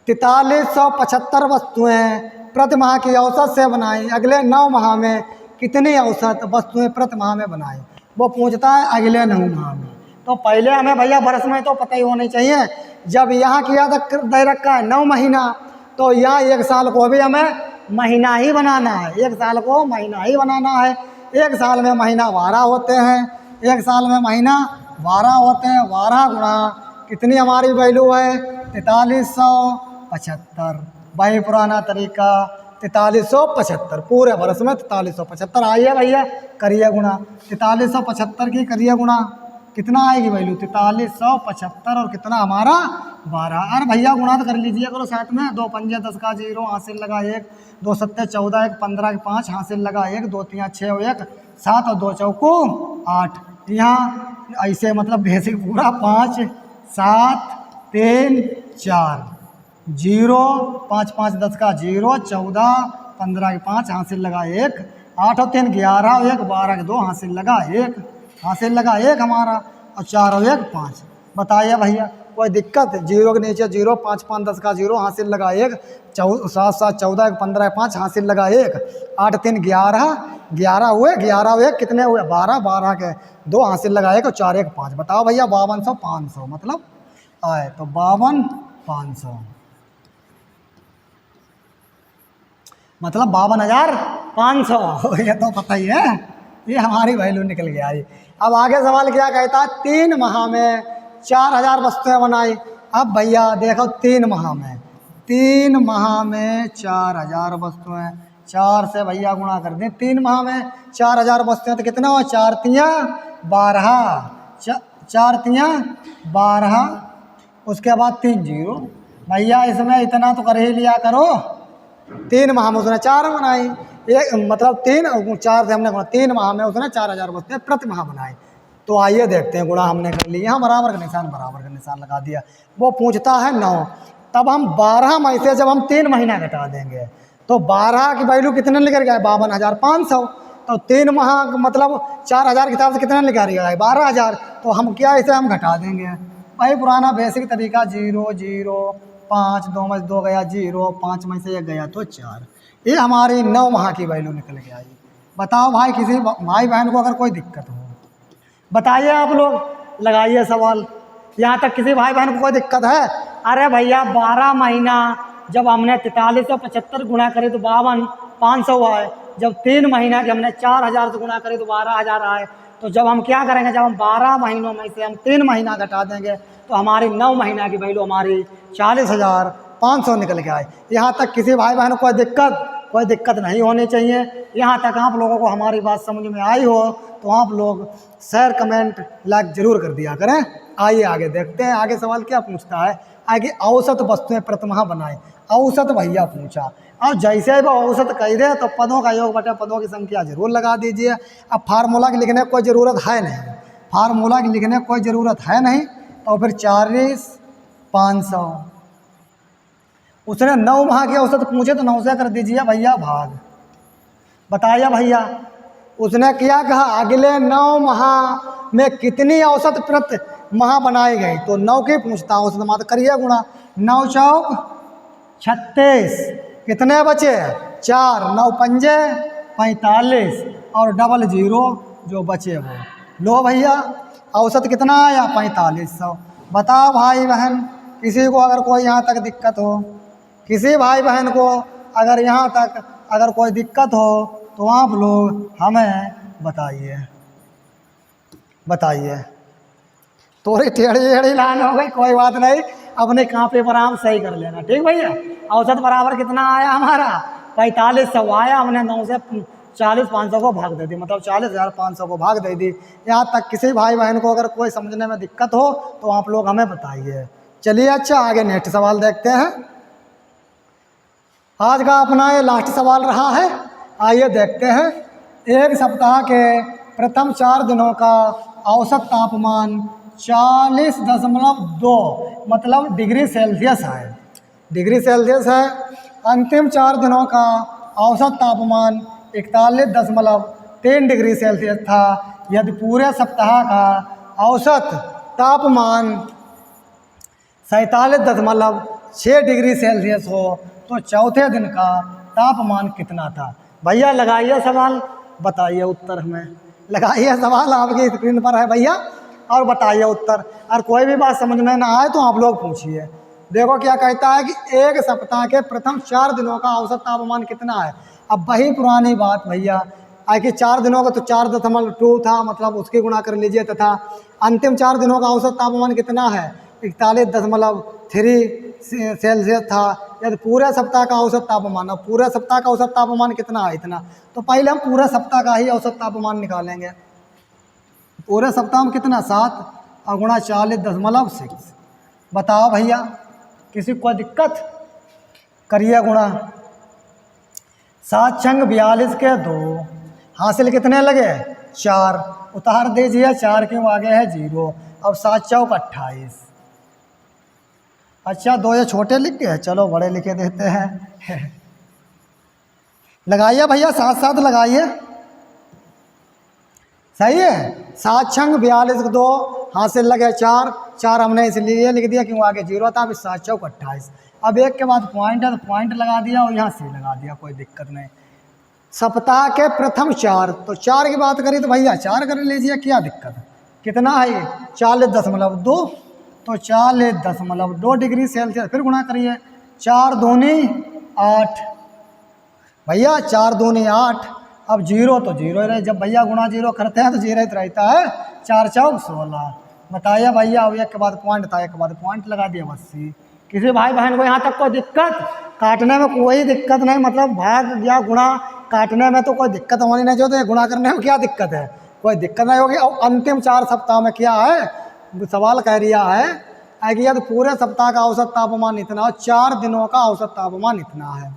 4375 वस्तुएं प्रति माह की औसत से बनाई। अगले 9 माह में कितनी औसत वस्तुएं प्रति माह में बनाई? वो पूछता है अगले 9 माह में। तो पहले हमें भैया बरस में तो पता ही होना चाहिए। जब यहाँ किया दे रखा है 9 महीना, तो यहाँ 1 साल को भी हमें महीना ही बनाना है। 1 साल को महीना ही बनाना है। 1 साल में महीना 12 होते हैं। 1 साल में महीना 12 होते हैं। 12 गुणा कितनी हमारी वैल्यू है? 4375। वही पुराना तरीका, 4375 पूरे बरस में 4375। आइए भैया करिए गुणा, 4375 की करिए गुणा, कितना आएगी वैल्यू? 4375 और कितना हमारा 12। अरे भैया गुणा तो कर लीजिए करो साथ में। 2 पंजे 10 का 0 हासिल लगा 1, 2 सत्ते 14, 1 15 के 5 हासिल लगा 1, 2 3 6 और 1 7 और 2 चौको 8। यहाँ ऐसे मतलब बेसिक पूरा 5 7 3 4 0 5 5 10 का 0, 14 15 के 5 हासिल लगा 1, 8 और 3 11 और 1 12 के 2 हासिल लगा 1 हमारा, और 4 और 1 5। बताइए भैया कोई दिक्कत? 0 के नीचे 0, 5 5 10 का 0 हासिल लगा 1, 7 7 14 1 15 5 हासिल लगा 1, 8 3 11 हुए, 11 हुए कितने हुए? 12, 12 के 2 हासिल लगा 1 और 4 1 5। बताओ भैया 5200 500 मतलब आए तो 52,500 मतलब 52,500। ये तो पता ही है, ये हमारी वैल्यू निकल गया। अब आगे सवाल क्या कहता है? 3 माह में 4000 वस्तुएं बनाई। अब भैया देखो 3 माह में 4000 वस्तुएं, 4 से भैया गुणा कर दें। 3 माह में 4000 वस्तुएं तो कितना हुआ? 4 तियाँ 12, 4 तियाँ 12, उसके बाद 3 0। भैया इसमें इतना तो कर ही लिया करो। 3 माह में उसने 4 बनाई, एक मतलब 4 से हमने गुणा 3 माह में उसने 4000 बस्ते प्रति माह बनाए। तो आइए देखते हैं, गुणा हमने कर लिया, यहाँ बराबर का निशान लगा दिया। वो पूछता है 9, तब हम 12 मई से जब हम 3 महीना घटा देंगे तो 12 की वैल्यू कितने निकल गया है 52,500। तो 3 माह मतलब 4000 के हिसाब से कितना निकल गया है 12,000। तो हम क्या इसे हम घटा देंगे, वही पुराना बेसिक तरीका 0 0 5, 2 में 2 गया 0, 5 में से 1 गया तो 4। ये हमारी 9 माह की वैल्यू निकल के आई। बताओ भाई, किसी भाई बहन को अगर कोई दिक्कत हो बताइए, आप लोग लगाइए सवाल। यहाँ तक किसी भाई बहन को कोई दिक्कत है? अरे भैया 12 महीना जब हमने 4375 गुणा करे तो 52,500 आए। जब 3 महीना के हमने 4000 से गुणा करे तो 12,000 आए। तो जब हम क्या करेंगे, जब हम 12 महीनों में से हम 3 महीना घटा देंगे तो हमारी 9 महीना की वैल्यू हमारी 40,500 निकल के आए। यहाँ तक किसी भाई बहन को कोई दिक्कत नहीं होनी चाहिए। यहाँ तक आप लोगों को हमारी बात समझ में आई हो तो आप लोग शेयर कमेंट लाइक जरूर कर दिया करें। आइए आगे देखते हैं, आगे सवाल क्या पूछता है। आगे औसत वस्तुएं प्रतिमाह बनाए, औसत भैया पूछा। अब जैसे वो औसत कह दे तो पदों का योग बटे पदों की संख्या जरूर लगा दीजिए। अब फार्मूला की लिखने की कोई ज़रूरत है नहीं, फार्मूला की लिखने की कोई ज़रूरत है नहीं। तो फिर 40,500 उसने 9 माह की औसत पूछे तो 9 से कर दीजिए भैया भाग। बताइए भैया, उसने क्या कहा, अगले 9 माह में कितनी औसत प्रति माह बनाई गई। तो 9 की पूछता हूँ, औसत मात्र करिए गुणा। 9 चौक 36, कितने बचे 4, 9 पंजे 45 और डबल 0 जो बचे वो। लो भैया औसत कितना आया 4500। बताओ भाई बहन, किसी को अगर कोई यहाँ तक दिक्कत हो, किसी भाई बहन को अगर यहाँ तक अगर कोई दिक्कत हो तो आप लोग हमें बताइए। थोड़ी टेढ़ी लाइन हो गई, कोई बात नहीं, अपने कापे पर आम सही कर लेना, ठीक भैया। औसत बराबर कितना आया हमारा 4500 आया। हमने 9 से 40,500 को भाग दे दी, मतलब 40,500 को भाग दे दी। यहाँ तक किसी भाई बहन को अगर कोई समझने में दिक्कत हो तो आप लोग हमें बताइए। चलिए अच्छा, आगे नेक्स्ट सवाल देखते हैं। आज का अपना ये लास्ट सवाल रहा है। आइए देखते हैं। एक सप्ताह के प्रथम 4 दिनों का औसत तापमान 40.2 मतलब डिग्री सेल्सियस है। अंतिम 4 दिनों का औसत तापमान 41.3 डिग्री सेल्सियस था। यदि पूरे सप्ताह का औसत तापमान 47.6 डिग्री सेल्सियस हो तो चौथे दिन का तापमान कितना था। भैया लगाइए सवाल, बताइए उत्तर हमें। लगाइए सवाल, आपकी स्क्रीन पर है भैया, और बताइए उत्तर। और कोई भी बात समझ में ना आए तो आप लोग पूछिए। देखो क्या कहता है कि एक सप्ताह के प्रथम 4 दिनों का औसत तापमान कितना है। अब वही पुरानी बात भैया, कि 4 दिनों का तो 4.2 था, मतलब उसकी गुणा कर लीजिए, तथा अंतिम 4 दिनों का औसत तापमान कितना है 41.3 सेल्सियस था। यदि पूरे सप्ताह का औसत तापमान, अब पूरे सप्ताह का औसत तापमान कितना है इतना, तो पहले हम पूरे सप्ताह का ही औसत तापमान निकालेंगे। पूरे सप्ताह में कितना 7 और गुणा 40.6। बताओ भैया, किसी को दिक्कत? करिए गुणा। 7 छंग 42 के 2 हासिल कितने लगे 4, उतार दीजिए 4 क्यों आगे है 0। अब 7 चौक 28। अच्छा 2 ये छोटे लिख गए, चलो बड़े लिखे देते हैं। लगाइए भैया, साथ साथ लगाइए, सही है। 7 छंग 42 के 2 हासिल लगे 4 हमने इसलिए लिख दिया क्यों आगे 0 था। अभी 7 चौक 28। अब एक के बाद पॉइंट है तो पॉइंट लगा दिया और यहाँ से लगा दिया, कोई दिक्कत नहीं। सप्ताह के प्रथम 4, तो 4 की बात करी तो भैया 4 कर लीजिए, क्या दिक्कत है। कितना है ये 40.2, तो 40.2 डिग्री सेल्सियस। फिर गुणा करिए, 4 दूनी 8 भैया, 4 दूनी 8। अब 0 तो 0 ही रहे, जब भैया गुणा 0 करते हैं तो 0 ही रहता है। 4 चौक 16। बताइए भैया, अब एक के बाद पॉइंट था, एक के बाद पॉइंट लगा दिया 80। किसी भाई बहन को यहाँ तक कोई दिक्कत? काटने में कोई दिक्कत नहीं, मतलब भाग या गुणा काटने में तो कोई दिक्कत होनी नहीं चाहिए। गुणा करने में क्या दिक्कत है, कोई दिक्कत नहीं होगी। और अंतिम 4 सप्ताह में क्या है सवाल कह रिया है कि यदि पूरे सप्ताह का औसत तापमान इतना और 4 दिनों का औसत तापमान इतना है।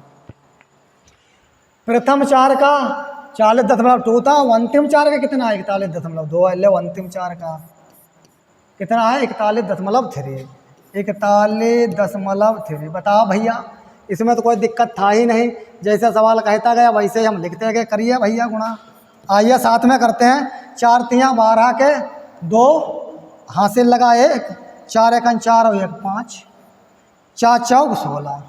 प्रथम चार का 40.2 था, अंतिम चार का कितना है 41.2 है। ले अंतिम चार का कितना है 41.3, 41.3। बताओ भैया, इसमें तो कोई दिक्कत था ही नहीं, जैसे सवाल कहता गया वैसे ही हम लिखते गए। करिए भैया गुणा। आइए साथ में करते हैं। 4 तियाँ 12 के 2 हासिल लगा 1, 4 एकन 4 और 1 5, 4 चौक 16।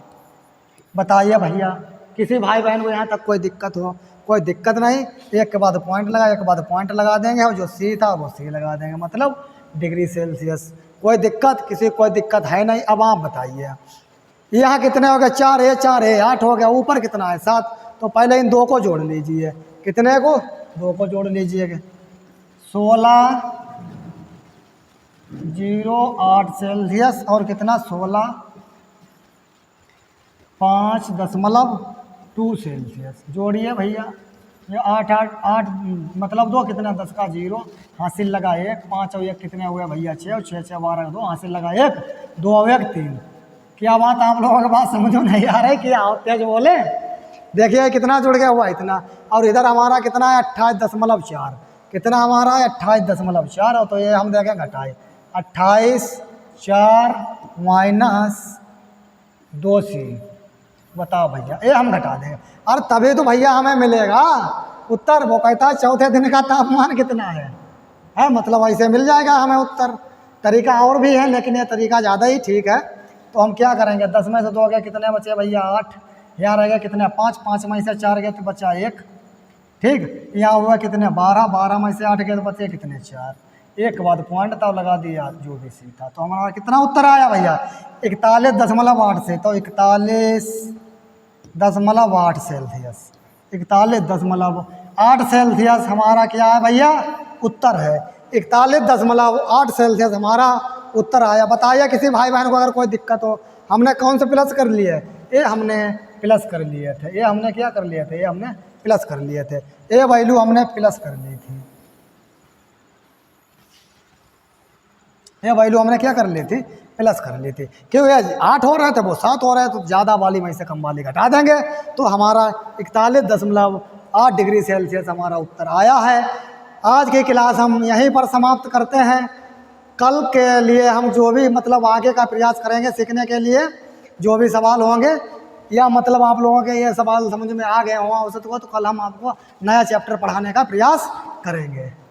बताइए भैया, किसी भाई बहन को यहाँ तक कोई दिक्कत हो? कोई दिक्कत नहीं। एक के बाद पॉइंट लगा, एक के बाद पॉइंट लगा देंगे, और जो सी था वो सी लगा देंगे, मतलब डिग्री सेल्सियस। कोई दिक्कत, किसी को कोई दिक्कत है नहीं। अब आप बताइए यहाँ कितने हो गए? 4 है 4 है 8 हो गया। ऊपर कितना है 7, तो पहले इन 2 को जोड़ लीजिए। कितने को? 2 को जोड़ लीजिए। 16 0.8 सेल्सियस और कितना 16 5.2 सेल्सियस। जोड़िए भैया, ये 8 8 8 मतलब 2 कितना 10 का 0 हासिल लगा 1, 5 और 1 कितने हुए भैया 6, और 6 6 12 2 हासिल लगा 1, 2 और 1 3। क्या बात आप लोगों के बात समझ में नहीं आ रही? क्या तेज बोले? देखिए कितना जुड़ गया हुआ इतना, और इधर हमारा कितना है 28.4। कितना हमारा है 28.4, और तो ये हम देखें घटाए 28 4 माइनस 2c। बताओ भैया, ये हम घटा देंगे। और तभी तो भैया हमें मिलेगा उत्तर। वो कहता है चौथे दिन का तापमान कितना है, मतलब ऐसे मिल जाएगा हमें उत्तर। तरीका और भी है, लेकिन ये तरीका ज़्यादा ही ठीक है। तो हम क्या करेंगे, 10 में से 2 गए, कितने बचे भैया 8, यहाँ रह गए कितने 5, 5 में से 4 गए तो बचा 1, ठीक। यहाँ हुआ कितने 12, 12 में से 8 गए तो बचे कितने 4। एक बाद पॉइंट तब लगा दिया जो भी सी था। तो हमारा कितना उत्तर आया भैया 41.8 से, तो 41.8 सेल्सियस। 41.8 सेल्सियस हमारा क्या है भैया उत्तर है। 41.8 सेल्सियस हमारा उत्तर आया। बताइए किसी भाई बहन को अगर कोई दिक्कत हो। हमने कौन से प्लस कर लिए? ये हमने प्लस कर लिए थे। ये हमने क्या कर लिए थे? ये हमने प्लस कर लिए थे। ये वैल्यू हमने प्लस कर ली थी। ये वैल्यू हमने क्या कर ली थी? प्लस कर ली थी। क्यों? ये 8 हो रहे थे, वो 7 हो रहे हैं, तो ज़्यादा वाली में से कम वाली घटा देंगे। तो हमारा 41.8 डिग्री सेल्सियस हमारा उत्तर आया है। आज की क्लास हम यहीं पर समाप्त करते हैं। कल के लिए हम जो भी मतलब आगे का प्रयास करेंगे सीखने के लिए, जो भी सवाल होंगे, या मतलब आप लोगों के ये सवाल समझ में आ गए हों औसत को, तो कल हम आपको नया चैप्टर पढ़ाने का प्रयास करेंगे।